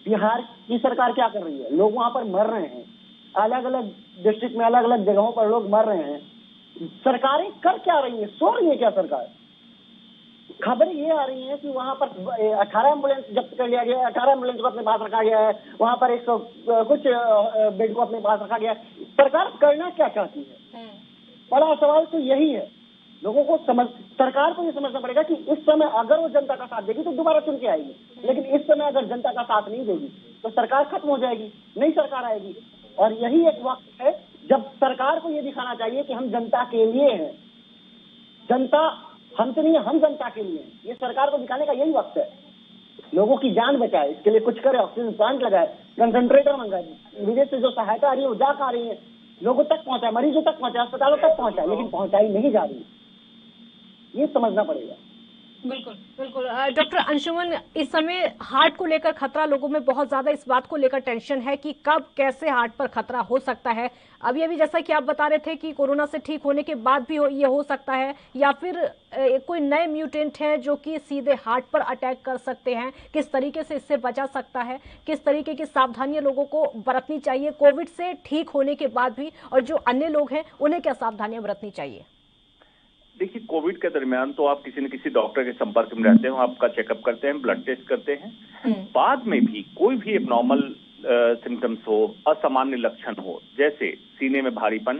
बिहार की सरकार क्या कर रही है? लोग वहां पर मर रहे हैं, अलग अलग डिस्ट्रिक्ट में अलग अलग जगहों पर लोग मर रहे हैं। सरकारें कर क्या रही है? सो रही है क्या सरकार? खबरें ये आ रही हैं कि वहां पर 18 एम्बुलेंस जब्त कर लिया गया है, 18 एम्बुलेंस को अपने पास रखा गया है, वहां पर 100 कुछ बेड को अपने पास रखा गया है। सरकार करना क्या चाहती है? बड़ा सवाल तो यही है। लोगों को सरकार को ये समझना पड़ेगा कि इस समय अगर वो जनता का साथ देगी तो दोबारा चुन के आएगी, लेकिन इस समय अगर जनता का साथ नहीं देगी तो सरकार खत्म हो जाएगी, नई सरकार आएगी। और यही एक वक्त है जब सरकार को ये दिखाना चाहिए कि हम जनता के लिए हैं, जनता हमसे नहीं है, हम जनता के लिए हैं। ये सरकार को दिखाने का यही वक्त है। लोगों की जान बचाए, इसके लिए कुछ करे, ऑक्सीजन प्लांट लगाए, कंसंट्रेटर मंगाए, विदेश से जो सहायता आ रही है वो जा रही है, लोगों तक पहुंचाए, मरीजों तक पहुंचाए, अस्पतालों तक पहुंचाए, लेकिन पहुंचाई नहीं जा रही। ये समझना पड़ेगा। बिल्कुल बिल्कुल। डॉक्टर अंशुमन, इस समय हार्ट को लेकर खतरा लोगों में बहुत ज्यादा इस बात को लेकर टेंशन है कि कब कैसे हार्ट पर खतरा हो सकता है। अभी जैसा कि आप बता रहे थे कि कोरोना से ठीक होने के बाद भी ये हो सकता है, या फिर कोई नए म्यूटेंट हैं जो कि सीधे हार्ट पर अटैक कर सकते हैं। किस तरीके से इससे बचा सकता है, किस तरीके की सावधानियां लोगों को बरतनी चाहिए कोविड से ठीक होने के बाद भी, और जो अन्य लोग हैं उन्हें क्या सावधानियां बरतनी चाहिए? देखिए, कोविड के दरमियान तो आप किसी न किसी डॉक्टर के संपर्क में रहते हो, आपका चेकअप करते हैं, ब्लड टेस्ट करते हैं। बाद में भी कोई भी एबनॉर्मल सिम्टम्स हो, असामान्य लक्षण हो, जैसे सीने में भारीपन,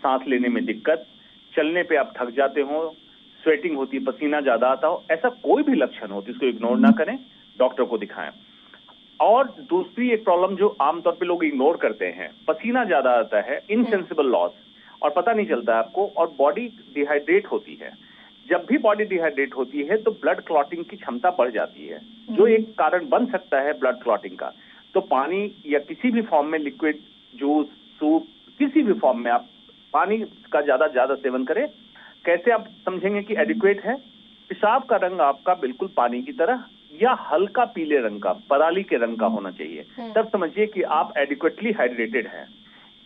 सांस लेने में दिक्कत, चलने पे आप थक जाते हो, स्वेटिंग होती है, पसीना ज्यादा आता हो, ऐसा कोई भी लक्षण हो तो इसको इग्नोर ना करें, डॉक्टर को दिखाएं। और दूसरी एक प्रॉब्लम जो आमतौर पे लोग इग्नोर करते हैं, पसीना ज्यादा आता है, इनसेंसिबल लॉस, और पता नहीं चलता आपको, और बॉडी डिहाइड्रेट होती है। जब भी बॉडी डिहाइड्रेट होती है तो ब्लड क्लॉटिंग की क्षमता बढ़ जाती है, जो एक कारण बन सकता है ब्लड क्लॉटिंग का। तो पानी या किसी भी फॉर्म में, लिक्विड, जूस, सूप, किसी भी फॉर्म में आप पानी का ज्यादा सेवन करें। कैसे आप समझेंगे कि एडिक्वेट है? पेशाब का रंग आपका बिल्कुल पानी की तरह या हल्का पीले रंग का, पराली के रंग का होना चाहिए, तब समझिए कि आप एडिक्वेटली हाइड्रेटेड हैं।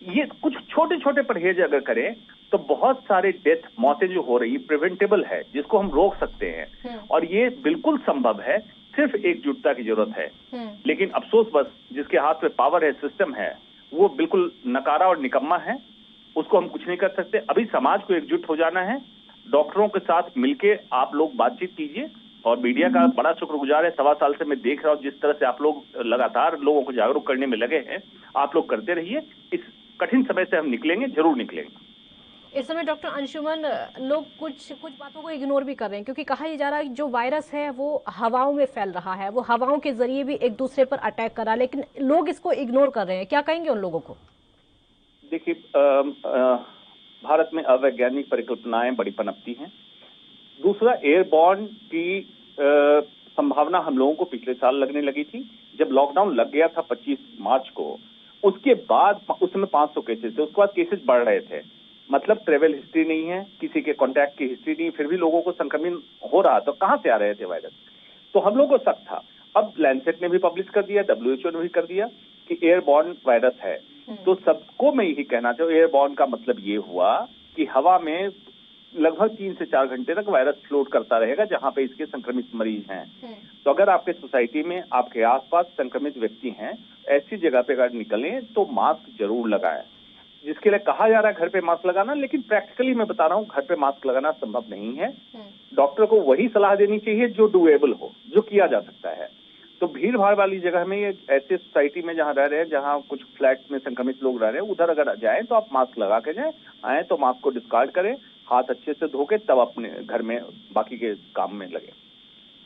ये कुछ छोटे छोटे परहेज अगर करें तो बहुत सारे डेथ, मौतें जो हो रही प्रिवेंटेबल है, जिसको हम रोक सकते हैं, और ये बिल्कुल संभव है। सिर्फ एकजुटता की जरूरत है। लेकिन अफसोस बस जिसके हाथ में पावर है, सिस्टम है, वो बिल्कुल नकारा और निकम्मा है, उसको हम कुछ नहीं कर सकते। अभी समाज को एकजुट हो जाना है, डॉक्टरों के साथ मिलके आप लोग बातचीत कीजिए, और मीडिया का बड़ा शुक्रगुजार है। 1.25 साल से मैं देख रहा हूँ जिस तरह से आप लोग लगातार लोगों को जागरूक करने में लगे हैं, आप लोग करते रहिए। इस कठिन समय से हम निकलेंगे, जरूर निकलेंगे। इस समय डॉक्टर अंशुमन, लोग कुछ बातों को इग्नोर भी कर रहे हैं, क्योंकि कहा ही जा रहा है कि जो वायरस है वो हवाओं में फैल रहा है, वो हवाओं के जरिए भी एक दूसरे पर अटैक कर रहा है, लेकिन लोग इसको इग्नोर कर रहे हैं। क्या कहेंगे उन लोगों को? देखिए, भारत में अवैज्ञानिक परिकल्पनाएं बड़ी पनपती हैं। दूसरा, एयरबॉर्न की संभावना हम लोगों को पिछले साल लगने लगी थी, जब लॉकडाउन लग गया था 25 मार्च को। उसके बाद उस समय 500 केसेस थे, उसके बाद केसेस बढ़ रहे थे। मतलब ट्रेवल हिस्ट्री नहीं है, किसी के कॉन्टैक्ट की हिस्ट्री नहीं, फिर भी लोगों को संक्रमण हो रहा, तो कहां से आ रहे थे वायरस? तो हम लोगों को शक था। अब लैंसेट ने भी पब्लिश कर दिया, WHO ने भी कर दिया कि एयरबॉर्न वायरस है। तो सबको मैं यही कहना चाहूँ, एयरबॉर्न का मतलब ये हुआ कि हवा में लगभग 3 से 4 घंटे तक वायरस फ्लोट करता रहेगा जहां पे इसके संक्रमित मरीज हैं। तो अगर आपके सोसाइटी में, आपके आसपास संक्रमित व्यक्ति हैं, ऐसी जगह पे अगर निकलें तो मास्क जरूर लगाएं। जिसके लिए कहा जा रहा है घर पे मास्क लगाना, लेकिन प्रैक्टिकली मैं बता रहा हूँ घर पे मास्क लगाना संभव नहीं है। डॉक्टर को वही सलाह देनी चाहिए जो डुएबल हो, जो किया जा सकता है। तो भीड़ भाड़ वाली जगह में, ऐसे सोसाइटी में जहाँ रह रहे हैं, जहाँ कुछ फ्लैट में संक्रमित लोग रह रहे हैं, उधर अगर जाए तो आप मास्क लगा के जाए, आए तो मास्क को डिस्कार्ड करें, हाथ अच्छे से धो के तब अपने घर में बाकी के काम में लगे।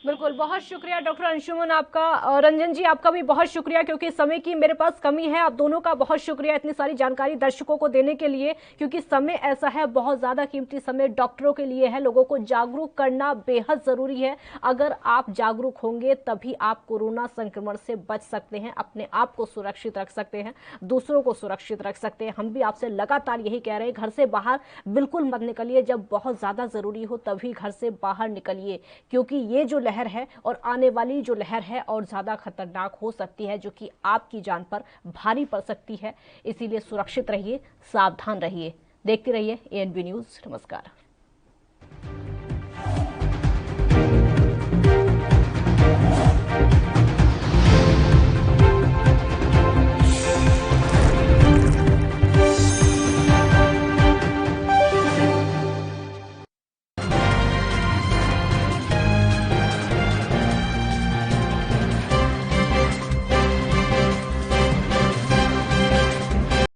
बिल्कुल, बहुत शुक्रिया डॉक्टर अंशुमन आपका, और रंजन जी आपका भी बहुत शुक्रिया, क्योंकि समय की मेरे पास कमी है। आप दोनों का बहुत शुक्रिया इतनी सारी जानकारी दर्शकों को देने के लिए, क्योंकि समय ऐसा है, बहुत ज्यादा कीमती समय डॉक्टरों के लिए है। लोगों को जागरूक करना बेहद जरूरी है। अगर आप जागरूक होंगे तभी आप कोरोना संक्रमण से बच सकते हैं, अपने आप को सुरक्षित रख सकते हैं, दूसरों को सुरक्षित रख सकते हैं। हम भी आपसे लगातार यही कह रहे हैं, घर से बाहर बिल्कुल मत निकलिए, जब बहुत ज्यादा जरूरी हो तभी घर से बाहर निकलिए, क्योंकि ये जो लहर है और आने वाली जो लहर है और ज्यादा खतरनाक हो सकती है, जो कि आपकी जान पर भारी पड़ सकती है। इसीलिए सुरक्षित रहिए, सावधान रहिए। देखते रहिए ANB न्यूज। नमस्कार।